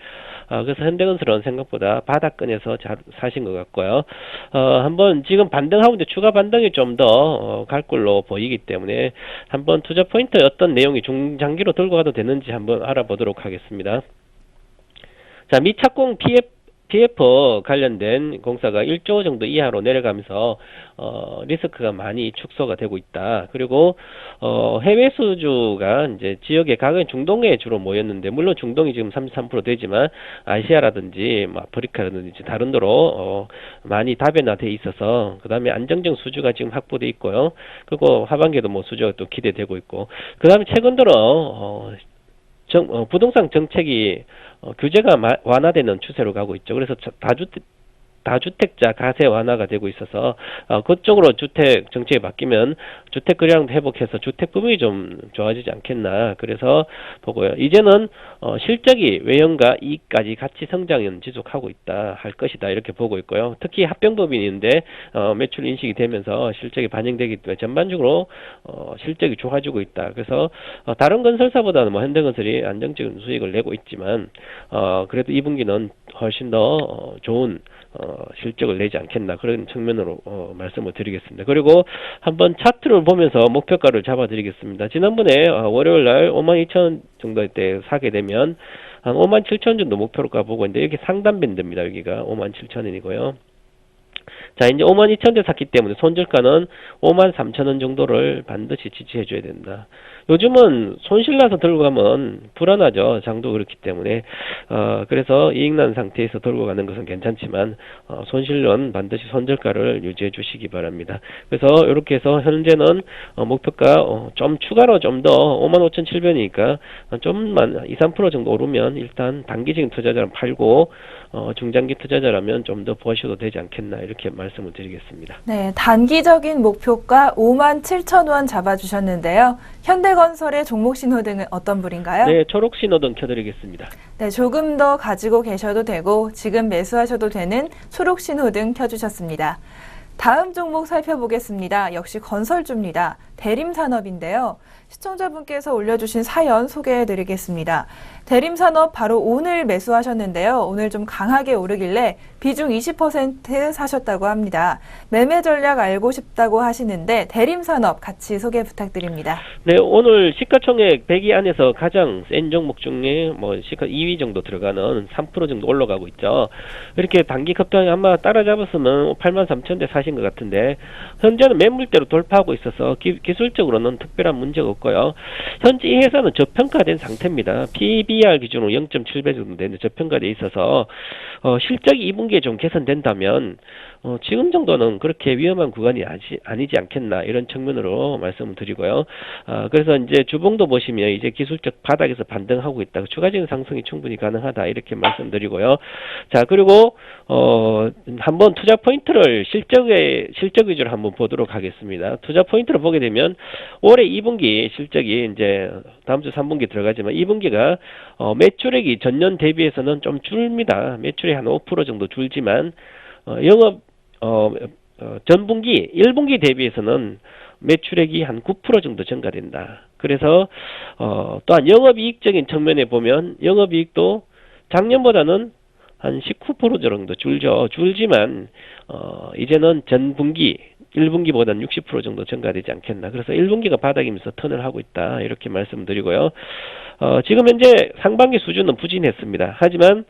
그래서 현대건설은 생각보다 바닥권에서 잘 사신 것 같고요. 한번 지금 반등하고 이제 추가 반등이 좀 더 갈 걸로 보이기 때문에 한번 투자 포인트 어떤 내용이 중장기로 들고 가도 되는지 한번 알아보도록 하겠습니다. 자, 미착공 PF 관련된 공사가 1조 정도 이하로 내려가면서 리스크가 많이 축소가 되고 있다. 그리고 해외 수주가 이제 지역의 각은 중동에 주로 모였는데 물론 중동이 지금 33% 되지만 아시아라든지 뭐 아프리카라든지 다른 데로 많이 다변화돼 있어서 그다음에 안정적 수주가 지금 확보돼 있고요. 그리고 하반기에도 뭐 수주가 또 기대되고 있고 그다음에 최근 들어 부동산 정책이 규제가 완화되는 추세로 가고 있죠. 그래서 다주택자 가세 완화가 되고 있어서 그쪽으로 주택 정책이 바뀌면 주택 거래량도 회복해서 주택 부분이 좀 좋아지지 않겠나 그래서 보고요. 이제는 실적이 외형과 이익까지 같이 성장은 지속하고 있다 할 것이다 이렇게 보고 있고요. 특히 합병법인인데 매출 인식이 되면서 실적이 반영되기 때문에 전반적으로 실적이 좋아지고 있다. 그래서 다른 건설사보다는 뭐 현대건설이 안정적인 수익을 내고 있지만 그래도 2분기는 훨씬 더 좋은 실적을 내지 않겠나 그런 측면으로 말씀을 드리겠습니다. 그리고 한번 차트를 보면서 목표가를 잡아드리겠습니다. 지난번에 월요일날 52,000원 정도 때 사게 되면 한 57,000원 정도 목표가 보고 있는데 여기 상단 밴드입니다. 여기가 57,000원이고요. 자, 이제 52,000대 샀기 때문에 손절가는 53,000원 정도를 반드시 지지해 줘야 된다. 요즘은 손실나서 들고 가면 불안하죠. 장도 그렇기 때문에. 그래서 이익 난 상태에서 들고 가는 것은 괜찮지만, 손실은 반드시 손절가를 유지해 주시기 바랍니다. 그래서 이렇게 해서 현재는 목표가 좀 추가로 좀 더 55,700원이니까 좀만 2, 3% 정도 오르면 일단 단기적인 투자자는 팔고, 중장기 투자자라면 좀 더 보셔도 되지 않겠나 이렇게 말씀을 드리겠습니다. 네, 단기적인 목표가 57,000원 잡아주셨는데요. 현대건설의 종목 신호등은 어떤 불인가요? 네, 초록 신호등 켜드리겠습니다. 네, 조금 더 가지고 계셔도 되고 지금 매수하셔도 되는 초록 신호등 켜주셨습니다. 다음 종목 살펴보겠습니다. 역시 건설주입니다. 대림산업인데요. 시청자분께서 올려주신 사연 소개해드리겠습니다. 대림산업 바로 오늘 매수하셨는데요. 오늘 좀 강하게 오르길래 비중 20% 사셨다고 합니다. 매매 전략 알고 싶다고 하시는데 대림산업 같이 소개 부탁드립니다. 네, 오늘 시가총액 100위 안에서 가장 센 종목 중에 뭐 시가 2위 정도 들어가는 3% 정도 올라가고 있죠. 이렇게 단기 급등이 아마 따라잡았으면 83,000대 사신 것 같은데 현재는 매물대로 돌파하고 있어서 기술적으로는 특별한 문제가 없고요. 현재 이 회사는 저평가된 상태입니다. PBR 기준으로 0.7배 정도 되는데 저평가돼 있어서 실적이 2분기에 좀 개선된다면 지금 정도는 그렇게 위험한 구간이 아니지 않겠나 이런 측면으로 말씀을 드리고요. 그래서 이제 주봉도 보시면 이제 기술적 바닥에서 반등하고 있다. 추가적인 상승이 충분히 가능하다 이렇게 말씀드리고요. 자, 그리고 한번 투자 포인트를 실적 위주로 한번 보도록 하겠습니다. 투자 포인트를 보게 되면 올해 2분기 실적이 이제 다음 주 3분기 들어가지만 2분기가 매출액이 전년 대비해서는 좀 줄입니다. 매출이 한 5% 정도 줄지만 영업 전분기 1분기 대비해서는 매출액이 한 9% 정도 증가된다. 그래서 또한 영업이익적인 측면에 보면 영업이익도 작년보다는 한 19% 정도 줄지만 이제는 전분기 1분기보다는 60% 정도 증가되지 않겠나. 그래서 1분기가 바닥이면서 턴을 하고 있다. 이렇게 말씀드리고요. 지금 현재 상반기 수준은 부진했습니다. 하지만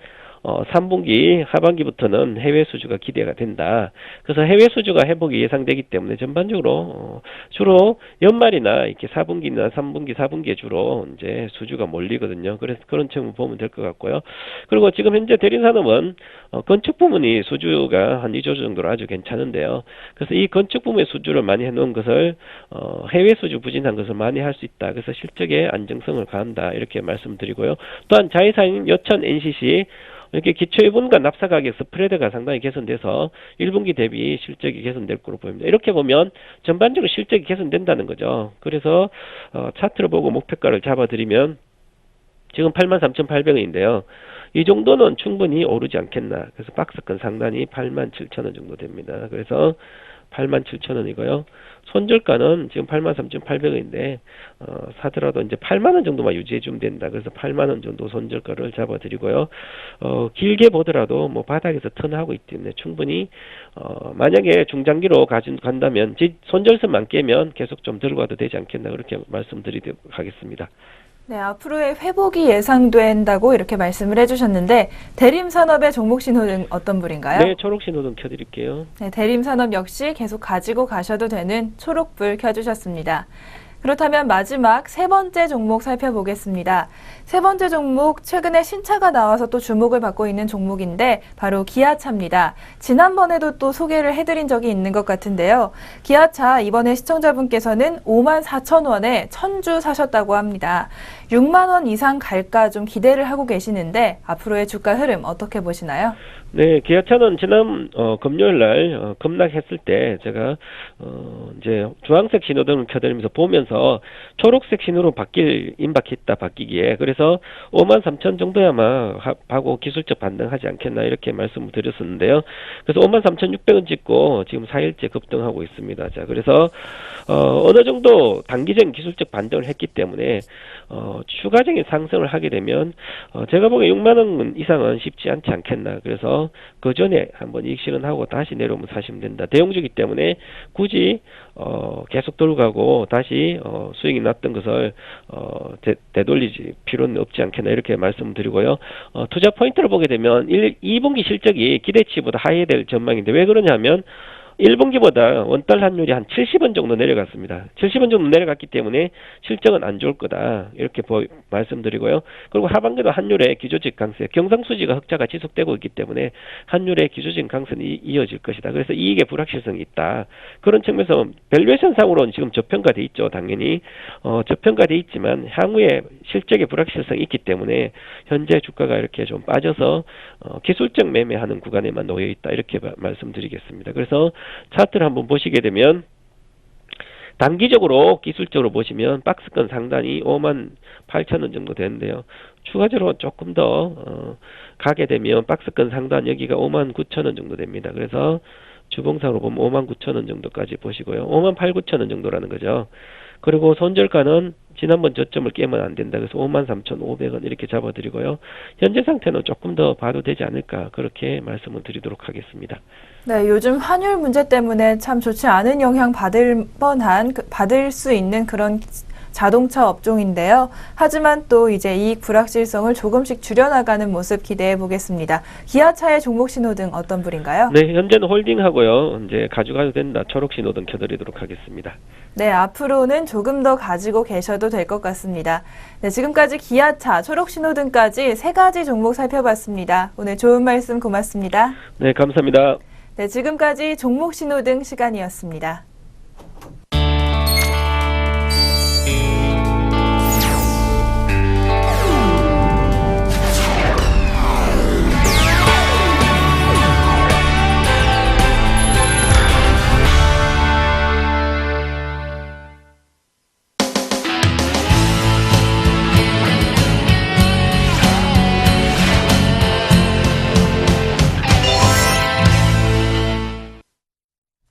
3분기 하반기부터는 해외 수주가 기대가 된다. 그래서 해외 수주가 회복이 예상되기 때문에 전반적으로 주로 연말이나 이렇게 4분기나 3분기, 4분기에 주로 이제 수주가 몰리거든요. 그래서 그런 측면 보면 될 것 같고요. 그리고 지금 현재 대림산업은 건축 부문이 수주가 한 2조 정도로 아주 괜찮은데요. 그래서 이 건축 부문의 수주를 많이 해놓은 것을 해외 수주 부진한 것을 많이 할 수 있다. 그래서 실적의 안정성을 가한다. 이렇게 말씀드리고요. 또한 자회사인 여천 NCC 이렇게 기초유분과 납사 가격 스프레드가 상당히 개선돼서 1분기 대비 실적이 개선될 거로 보입니다. 이렇게 보면 전반적으로 실적이 개선된다는 거죠. 그래서 차트를 보고 목표가를 잡아드리면 지금 83,800원인데요. 이 정도는 충분히 오르지 않겠나. 그래서 박스권 상단이 87,000원 정도 됩니다. 그래서 87,000원이고요. 손절가는 지금 83,800원인데 사더라도 이제 8만원 정도만 유지해주면 된다. 그래서 8만원 정도 손절가를 잡아드리고요. 길게 보더라도 뭐 바닥에서 턴하고 있기 때문에 충분히 만약에 중장기로 간다면 손절선만 깨면 계속 좀 들고 가도 되지 않겠나 그렇게 말씀드리도록 하겠습니다. 네, 앞으로의 회복이 예상된다고 이렇게 말씀을 해주셨는데 대림산업의 종목 신호등 어떤 불인가요? 네, 초록 신호등 켜드릴게요. 네, 대림산업 역시 계속 가지고 가셔도 되는 초록불 켜주셨습니다. 그렇다면 마지막 세 번째 종목 살펴보겠습니다. 세 번째 종목, 최근에 신차가 나와서 또 주목을 받고 있는 종목인데 바로 기아차입니다. 지난번에도 또 소개를 해드린 적이 있는 것 같은데요. 기아차 이번에 시청자분께서는 54,000원에 1000주 사셨다고 합니다. 6만 원 이상 갈까 좀 기대를 하고 계시는데 앞으로의 주가 흐름 어떻게 보시나요? 네, 기아차는 지난 금요일 날 급락했을 때 제가 이제 주황색 신호등을 켜드리면서 보면서 초록색 신호로 임박했다 바뀌기에 그래서 53,000 정도야만 하고 기술적 반등하지 않겠나 이렇게 말씀을 드렸었는데요. 그래서 53,600원 찍고 지금 4일째 급등하고 있습니다. 자, 그래서 어느 정도 단기적인 기술적 반등을 했기 때문에 추가적인 상승을 하게 되면 제가 보기에 6만 원 이상은 쉽지 않지 않겠나. 그래서 그 전에 한번 이익 실현하고 다시 내려오면 사시면 된다. 대형주기 때문에 굳이 계속 들고 가고 다시 수익이 났던 것을 되돌리지 필요는 없지 않겠나 이렇게 말씀드리고요. 투자 포인트를 보게 되면 2분기 실적이 기대치보다 하회될 전망인데 왜 그러냐면 1분기보다 원달 환율이 한 70원 정도 내려갔습니다. 70원 정도 내려갔기 때문에 실적은 안 좋을 거다. 이렇게 말씀드리고요. 그리고 하반기도 환율의 기조적 강세, 경상수지가 흑자가 지속되고 있기 때문에 환율의 기조적 강세는 이어질 것이다. 그래서 이익의 불확실성이 있다. 그런 측면에서 밸류에이션상으로는 지금 저평가돼 있죠. 당연히 저평가돼 있지만 향후에 실적의 불확실성이 있기 때문에 현재 주가가 이렇게 좀 빠져서 기술적 매매하는 구간에만 놓여 있다. 이렇게 말씀드리겠습니다. 그래서 차트를 한번 보시게 되면 단기적으로 기술적으로 보시면 박스권 상단이 58,000원 정도 되는데요. 추가적으로 조금 더 가게 되면 박스권 상단 여기가 59,000원 정도 됩니다. 그래서 주봉상으로 보면 59,000원 정도까지 보시고요. 58,900원 정도라는 거죠. 그리고 손절가는 지난번 저점을 깨면 안 된다. 그래서 53,500원 이렇게 잡아드리고요. 현재 상태는 조금 더 봐도 되지 않을까 그렇게 말씀을 드리도록 하겠습니다. 네, 요즘 환율 문제 때문에 참 좋지 않은 영향 받을 수 있는 그런 자동차 업종인데요. 하지만 또 이제 이익 불확실성을 조금씩 줄여나가는 모습 기대해 보겠습니다. 기아차의 종목 신호등 어떤 불인가요? 네, 현재는 홀딩하고요. 이제 가져가도 된다. 초록 신호등 켜드리도록 하겠습니다. 네, 앞으로는 조금 더 가지고 계셔도 될 것 같습니다. 네, 지금까지 기아차, 초록 신호등까지 세 가지 종목 살펴봤습니다. 오늘 좋은 말씀 고맙습니다. 네, 감사합니다. 네, 지금까지 종목 신호등 시간이었습니다.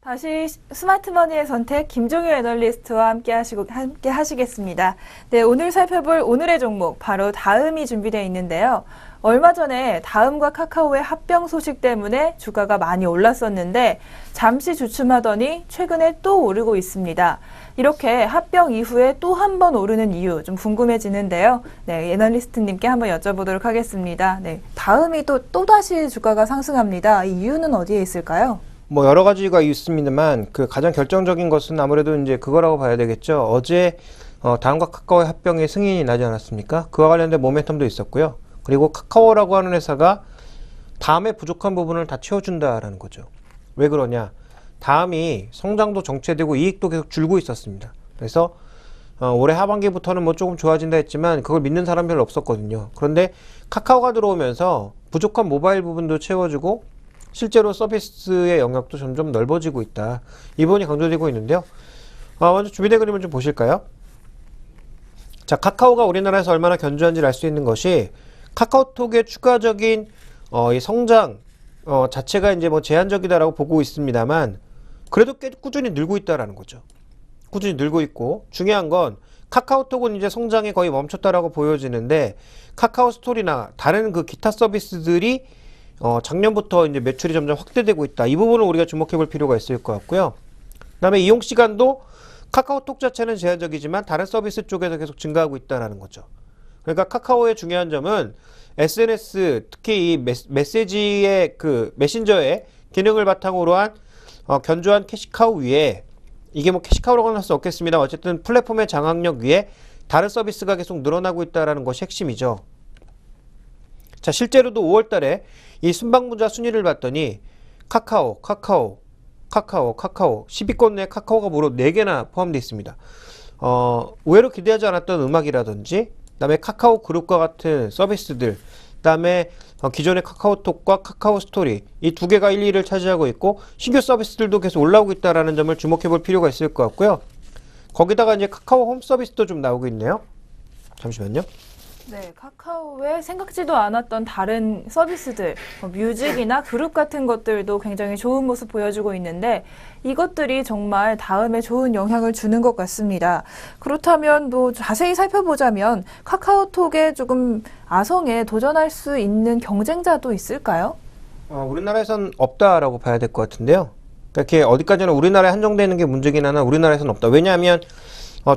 다시 스마트머니의 선택 김종효 애널리스트와 함께 하시겠습니다. 네, 오늘 살펴볼 오늘의 종목 바로 다음이 준비되어 있는데요. 얼마 전에 다음과 카카오의 합병 소식 때문에 주가가 많이 올랐었는데 잠시 주춤하더니 최근에 또 오르고 있습니다. 이렇게 합병 이후에 또 한 번 오르는 이유 좀 궁금해지는데요. 네, 애널리스트님께 한번 여쭤보도록 하겠습니다. 네, 다음이 또다시 주가가 상승합니다. 이 이유는 어디에 있을까요? 뭐 여러 가지가 있습니다만 그 가장 결정적인 것은 아무래도 이제 그거라고 봐야 되겠죠. 어제 다음과 카카오의 합병의 승인이 나지 않았습니까? 그와 관련된 모멘텀도 있었고요. 그리고 카카오라고 하는 회사가 다음에 부족한 부분을 다 채워준다라는 거죠. 왜 그러냐? 다음이 성장도 정체되고 이익도 계속 줄고 있었습니다. 그래서 올해 하반기부터는 뭐 조금 좋아진다 했지만 그걸 믿는 사람 별로 없었거든요. 그런데 카카오가 들어오면서 부족한 모바일 부분도 채워주고 실제로 서비스의 영역도 점점 넓어지고 있다. 이 부분이 강조되고 있는데요. 먼저 준비된 그림을 좀 보실까요? 자, 카카오가 우리나라에서 얼마나 견조한지를 알 수 있는 것이 카카오톡의 추가적인 이 성장 자체가 이제 뭐 제한적이다라고 보고 있습니다만 그래도 꽤 꾸준히 늘고 있다라는 거죠. 꾸준히 늘고 있고 중요한 건 카카오톡은 이제 성장이 거의 멈췄다라고 보여지는데 카카오 스토리나 다른 그 기타 서비스들이 작년부터 이제 매출이 점점 확대되고 있다. 이 부분을 우리가 주목해 볼 필요가 있을 것 같고요. 그다음에 이용 시간도 카카오톡 자체는 제한적이지만 다른 서비스 쪽에서 계속 증가하고 있다는 거죠. 그러니까 카카오의 중요한 점은 SNS, 특히 이 메시지의 그 메신저의 기능을 바탕으로 한 견조한 캐시카우 위에 이게 뭐 캐시카우라고는 할 수 없겠습니다. 어쨌든 플랫폼의 장악력 위에 다른 서비스가 계속 늘어나고 있다는 것이 핵심이죠. 자, 실제로도 5월 달에 이 순방문자 순위를 봤더니 카카오 10위권 내에 카카오가 무려 4개나 포함되어 있습니다. 의외로 기대하지 않았던 음악이라든지 그다음에 카카오 그룹과 같은 서비스들 그다음에 기존의 카카오톡과 카카오 스토리 이 두 개가 1, 2를 차지하고 있고 신규 서비스들도 계속 올라오고 있다는 점을 주목해 볼 필요가 있을 것 같고요. 거기다가 이제 카카오 홈 서비스도 좀 나오고 있네요. 잠시만요. 네, 카카오에 생각지도 않았던 다른 서비스들, 뮤직이나 그룹 같은 것들도 굉장히 좋은 모습 보여주고 있는데 이것들이 정말 다음에 좋은 영향을 주는 것 같습니다. 그렇다면 뭐 자세히 살펴보자면 카카오톡에 조금 아성에 도전할 수 있는 경쟁자도 있을까요? 우리나라에선 없다라고 봐야 될 것 같은데요. 이렇게 어디까지나 우리나라에 한정되어 있는 게 문제긴 하나 우리나라에선 없다. 왜냐하면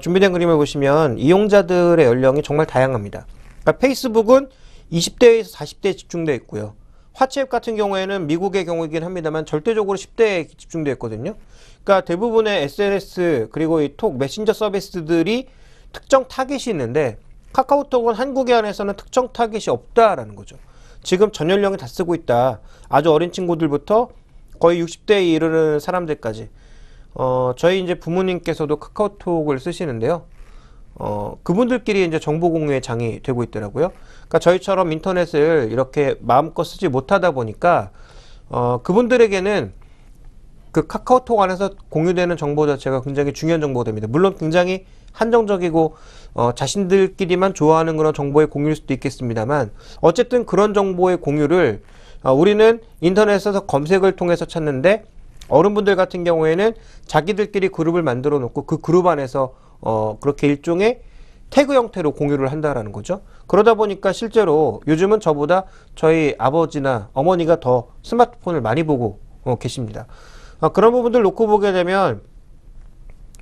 준비된 그림을 보시면 이용자들의 연령이 정말 다양합니다. 그러니까 페이스북은 20대에서 40대에 집중되어 있고요. 화채앱 같은 경우에는 미국의 경우이긴 합니다만 절대적으로 10대에 집중되어 있거든요. 그러니까 대부분의 SNS 그리고 이 톡 메신저 서비스들이 특정 타깃이 있는데 카카오톡은 한국에 한해서는 특정 타깃이 없다라는 거죠. 지금 전 연령이 다 쓰고 있다. 아주 어린 친구들부터 거의 60대에 이르는 사람들까지. 저희 이제 부모님께서도 카카오톡을 쓰시는데요. 그분들끼리 이제 정보 공유의 장이 되고 있더라고요. 그러니까 저희처럼 인터넷을 이렇게 마음껏 쓰지 못하다 보니까 그분들에게는 그 카카오톡 안에서 공유되는 정보 자체가 굉장히 중요한 정보가 됩니다. 물론 굉장히 한정적이고 자신들끼리만 좋아하는 그런 정보의 공유일 수도 있겠습니다만 어쨌든 그런 정보의 공유를 우리는 인터넷에서 검색을 통해서 찾는데 어른분들 같은 경우에는 자기들끼리 그룹을 만들어 놓고 그 그룹 안에서 그렇게 일종의 태그 형태로 공유를 한다라는 거죠. 그러다 보니까 실제로 요즘은 저보다 저희 아버지나 어머니가 더 스마트폰을 많이 보고 계십니다. 그런 부분들 놓고 보게 되면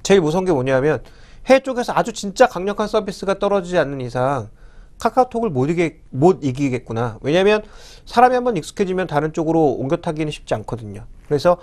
제일 무서운 게 뭐냐면 해외 쪽에서 아주 진짜 강력한 서비스가 떨어지지 않는 이상 카카오톡을 못 이기겠구나. 왜냐하면 사람이 한번 익숙해지면 다른 쪽으로 옮겨 타기는 쉽지 않거든요. 그래서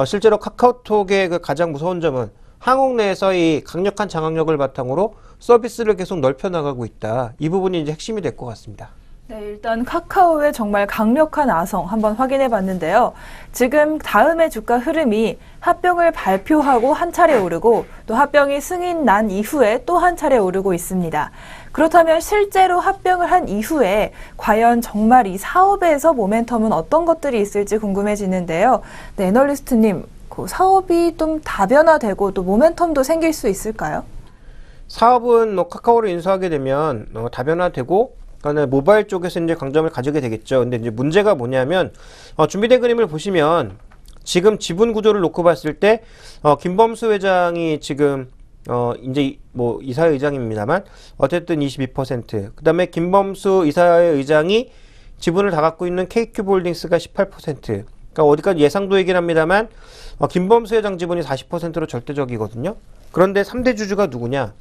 실제로 카카오톡의 그 가장 무서운 점은 한국 내에서 이 강력한 장악력을 바탕으로 서비스를 계속 넓혀 나가고 있다. 이 부분이 이제 핵심이 될 것 같습니다. 네, 일단 카카오의 정말 강력한 아성 한번 확인해 봤는데요. 지금 다음의 주가 흐름이 합병을 발표하고 한 차례 오르고 또 합병이 승인 난 이후에 또 한 차례 오르고 있습니다. 그렇다면 실제로 합병을 한 이후에 과연 정말 이 사업에서 모멘텀은 어떤 것들이 있을지 궁금해지는데요. 네, 애널리스트님, 그 사업이 좀 다변화되고 또 모멘텀도 생길 수 있을까요? 사업은 카카오를 인수하게 되면 다변화되고 그러니까 모바일 쪽에서 이제 강점을 가지게 되겠죠. 근데 이제 문제가 뭐냐면 준비된 그림을 보시면 지금 지분 구조를 놓고 봤을 때 김범수 회장이 지금 이제 뭐 이사회 의장입니다만 어쨌든 22%. 그다음에 김범수 이사회 의장이 지분을 다 갖고 있는 KQ홀딩스가 18%. 그러니까 어디까지 예상도이긴 합니다만 김범수 회장 지분이 40%로 절대적이거든요. 그런데 3대 주주가 누구냐?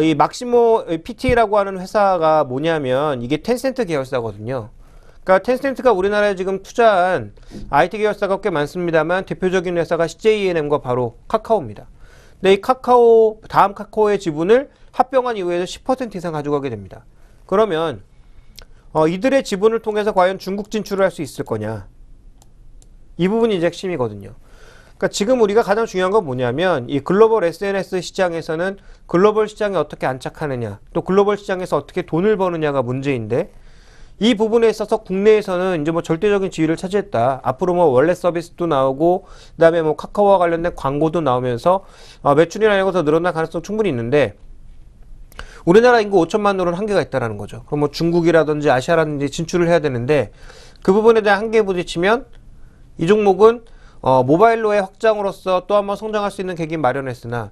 이 막시모 PT라고 하는 회사가 뭐냐면 이게 텐센트 계열사거든요. 그러니까 텐센트가 우리나라에 지금 투자한 IT 계열사가 꽤 많습니다만 대표적인 회사가 CJENM과 바로 카카오입니다. 근데 이 다음 카카오의 지분을 합병한 이후에도 10% 이상 가져가게 됩니다. 그러면 이들의 지분을 통해서 과연 중국 진출을 할 수 있을 거냐? 이 부분이 이제 핵심이거든요. 그러니까 지금 우리가 가장 중요한 건 뭐냐면 이 글로벌 SNS 시장에서는 글로벌 시장에 어떻게 안착하느냐, 또 글로벌 시장에서 어떻게 돈을 버느냐가 문제인데 이 부분에 있어서 국내에서는 이제 뭐 절대적인 지위를 차지했다. 앞으로 뭐 월렛 서비스도 나오고 그다음에 뭐 카카오와 관련된 광고도 나오면서 매출이나 이런 것도 늘어날 가능성 충분히 있는데 우리나라 인구 5천만으로는 한계가 있다라는 거죠. 그럼 뭐 중국이라든지 아시아라든지 진출을 해야 되는데 그 부분에 대한 한계에 부딪히면 이 종목은 모바일로의 확장으로서 또 한번 성장할 수 있는 계기 마련했으나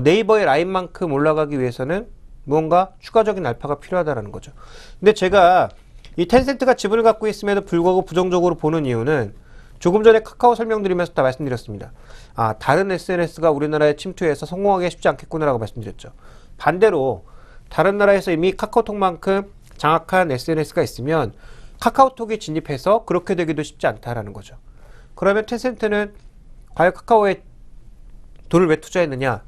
네이버의 라인만큼 올라가기 위해서는 무언가 추가적인 알파가 필요하다는 거죠. 근데 제가 이 텐센트가 지분을 갖고 있음에도 불구하고 부정적으로 보는 이유는 조금 전에 카카오 설명드리면서 다 말씀드렸습니다. 다른 SNS가 우리나라에 침투해서 성공하기 쉽지 않겠구나라고 말씀드렸죠. 반대로 다른 나라에서 이미 카카오톡만큼 장악한 SNS가 있으면 카카오톡이 진입해서 그렇게 되기도 쉽지 않다라는 거죠. 그러면 텐센트는 과연 카카오에 돈을 왜 투자했느냐?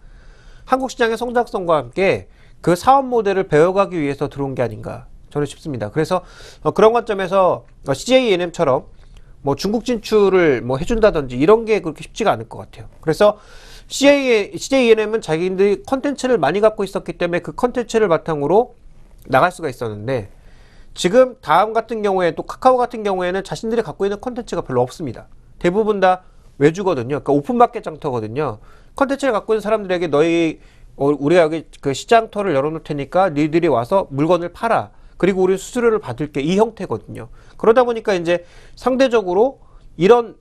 한국 시장의 성장성과 함께 그 사업 모델을 배워가기 위해서 들어온 게 아닌가 저는 싶습니다. 그래서 그런 관점에서 CJENM처럼 뭐 중국 진출을 뭐 해준다든지 이런 게 그렇게 쉽지가 않을 것 같아요. 그래서 CJENM은 자기들이 컨텐츠를 많이 갖고 있었기 때문에 그 컨텐츠를 바탕으로 나갈 수가 있었는데 지금 다음 같은 경우에 또 카카오 같은 경우에는 자신들이 갖고 있는 컨텐츠가 별로 없습니다. 대부분 다 외주거든요. 그러니까 오픈마켓 장터거든요. 컨텐츠를 갖고 있는 사람들에게 우리가 여기 그 시장터를 열어놓을 테니까 니들이 와서 물건을 팔아. 그리고 우리 수수료를 받을게. 이 형태거든요. 그러다 보니까 이제 상대적으로 이런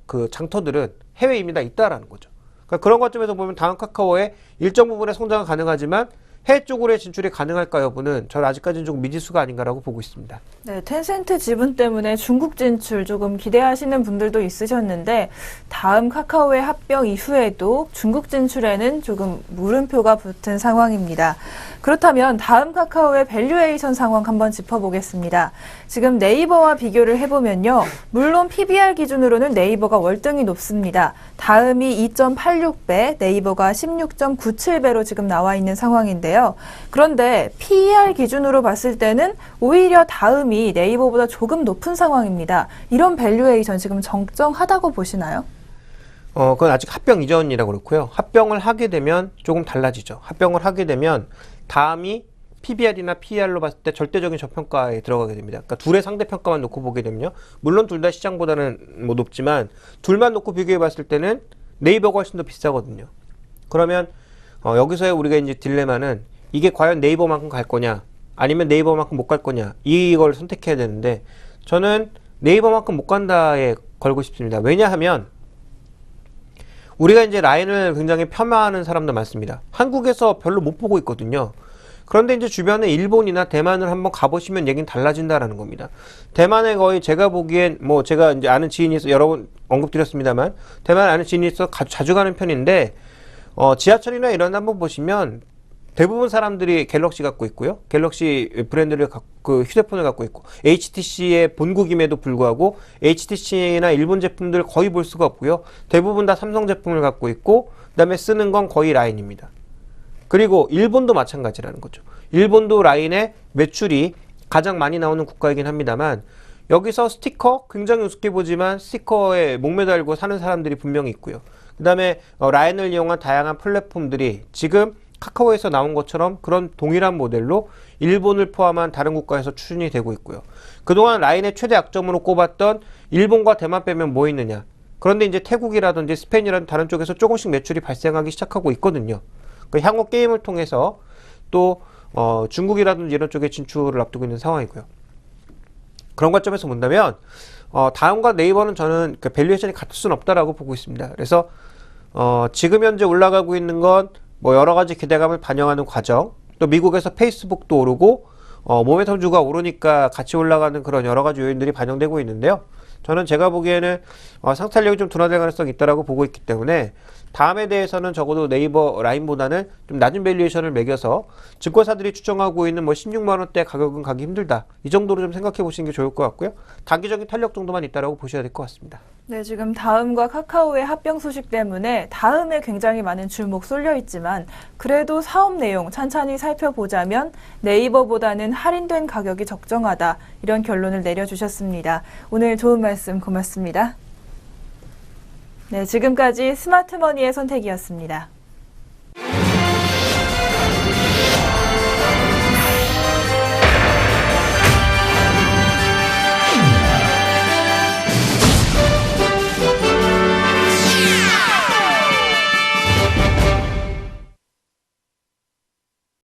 그 장터들은 해외에 이미 다 있다라는 거죠. 그러니까 그런 관점에서 보면 다음 카카오의 일정 부분의 성장은 가능하지만 해외 쪽으로의 진출이 가능할까 여부는 저는 아직까지는 조금 미지수가 아닌가라고 보고 있습니다. 네, 텐센트 지분 때문에 중국 진출 조금 기대하시는 분들도 있으셨는데 다음 카카오의 합병 이후에도 중국 진출에는 조금 물음표가 붙은 상황입니다. 그렇다면 다음 카카오의 밸류에이션 상황 한번 짚어보겠습니다. 지금 네이버와 비교를 해보면요. 물론 PBR 기준으로는 네이버가 월등히 높습니다. 다음이 2.86배, 네이버가 16.97배로 지금 나와 있는 상황인데요. 그런데 PER 기준으로 봤을 때는 오히려 다음이 네이버보다 조금 높은 상황입니다. 이런 밸류에이션 지금 적정하다고 보시나요? 그건 아직 합병 이전이라고 그렇고요. 합병을 하게 되면 조금 달라지죠. 합병을 하게 되면 다음이 PBR이나 PER로 봤을 때 절대적인 저평가에 들어가게 됩니다. 그러니까 둘의 상대평가만 놓고 보게 되면요. 물론 둘 다 시장보다는 뭐 높지만 둘만 놓고 비교해 봤을 때는 네이버가 훨씬 더 비싸거든요. 그러면 여기서의 우리가 이제 딜레마는 이게 과연 네이버만큼 갈 거냐 아니면 네이버만큼 못 갈 거냐 이걸 선택해야 되는데 저는 네이버만큼 못 간다에 걸고 싶습니다. 왜냐하면 우리가 이제 라인을 굉장히 폄하하는 사람도 많습니다. 한국에서 별로 못 보고 있거든요. 그런데 이제 주변에 일본이나 대만을 한번 가보시면 얘기는 달라진다라는 겁니다. 대만에 거의 제가 보기엔 뭐 제가 이제 아는 지인이 있어 여러 번 언급드렸습니다만 대만 아는 지인이 있어 자주 가는 편인데 지하철이나 이런 데 한번 보시면 대부분 사람들이 갤럭시 갖고 있고요. 갤럭시 브랜드를 그 휴대폰을 갖고 있고 HTC의 본국임에도 불구하고 HTC나 일본 제품들 거의 볼 수가 없고요. 대부분 다 삼성 제품을 갖고 있고 그다음에 쓰는 건 거의 라인입니다. 그리고 일본도 마찬가지라는 거죠. 일본도 라인의 매출이 가장 많이 나오는 국가이긴 합니다만 여기서 스티커 굉장히 우습게 보지만 스티커에 목매달고 사는 사람들이 분명히 있고요. 그 다음에 라인을 이용한 다양한 플랫폼들이 지금 카카오에서 나온 것처럼 그런 동일한 모델로 일본을 포함한 다른 국가에서 추진이 되고 있고요. 그동안 라인의 최대 약점으로 꼽았던 일본과 대만 빼면 뭐 있느냐. 그런데 이제 태국이라든지 스페인이라든지 다른 쪽에서 조금씩 매출이 발생하기 시작하고 있거든요. 그러니까 향후 게임을 통해서 또 중국이라든지 이런 쪽에 진출을 앞두고 있는 상황이고요. 그런 관점에서 본다면 다음과 네이버는 저는 그 밸류에이션이 같을 수는 없다라고 보고 있습니다. 그래서 지금 현재 올라가고 있는 건 뭐 여러 가지 기대감을 반영하는 과정, 또 미국에서 페이스북도 오르고 몸의 소주가 오르니까 같이 올라가는 그런 여러 가지 요인들이 반영되고 있는데요. 저는 제가 보기에는 상탄력이 좀 둔화될 가능성이 있다라고 보고 있기 때문에 다음에 대해서는 적어도 네이버 라인보다는 좀 낮은 밸류에이션을 매겨서 증권사들이 추정하고 있는 뭐 16만 원대 가격은 가기 힘들다. 이 정도로 좀 생각해 보시는 게 좋을 것 같고요. 단기적인 탄력 정도만 있다라고 보셔야 될 것 같습니다. 네, 지금 다음과 카카오의 합병 소식 때문에 다음에 굉장히 많은 주목 쏠려 있지만 그래도 사업 내용 찬찬히 살펴보자면 네이버보다는 할인된 가격이 적정하다. 이런 결론을 내려주셨습니다. 오늘 좋은 말씀 고맙습니다. 네, 지금까지 스마트머니의 선택이었습니다.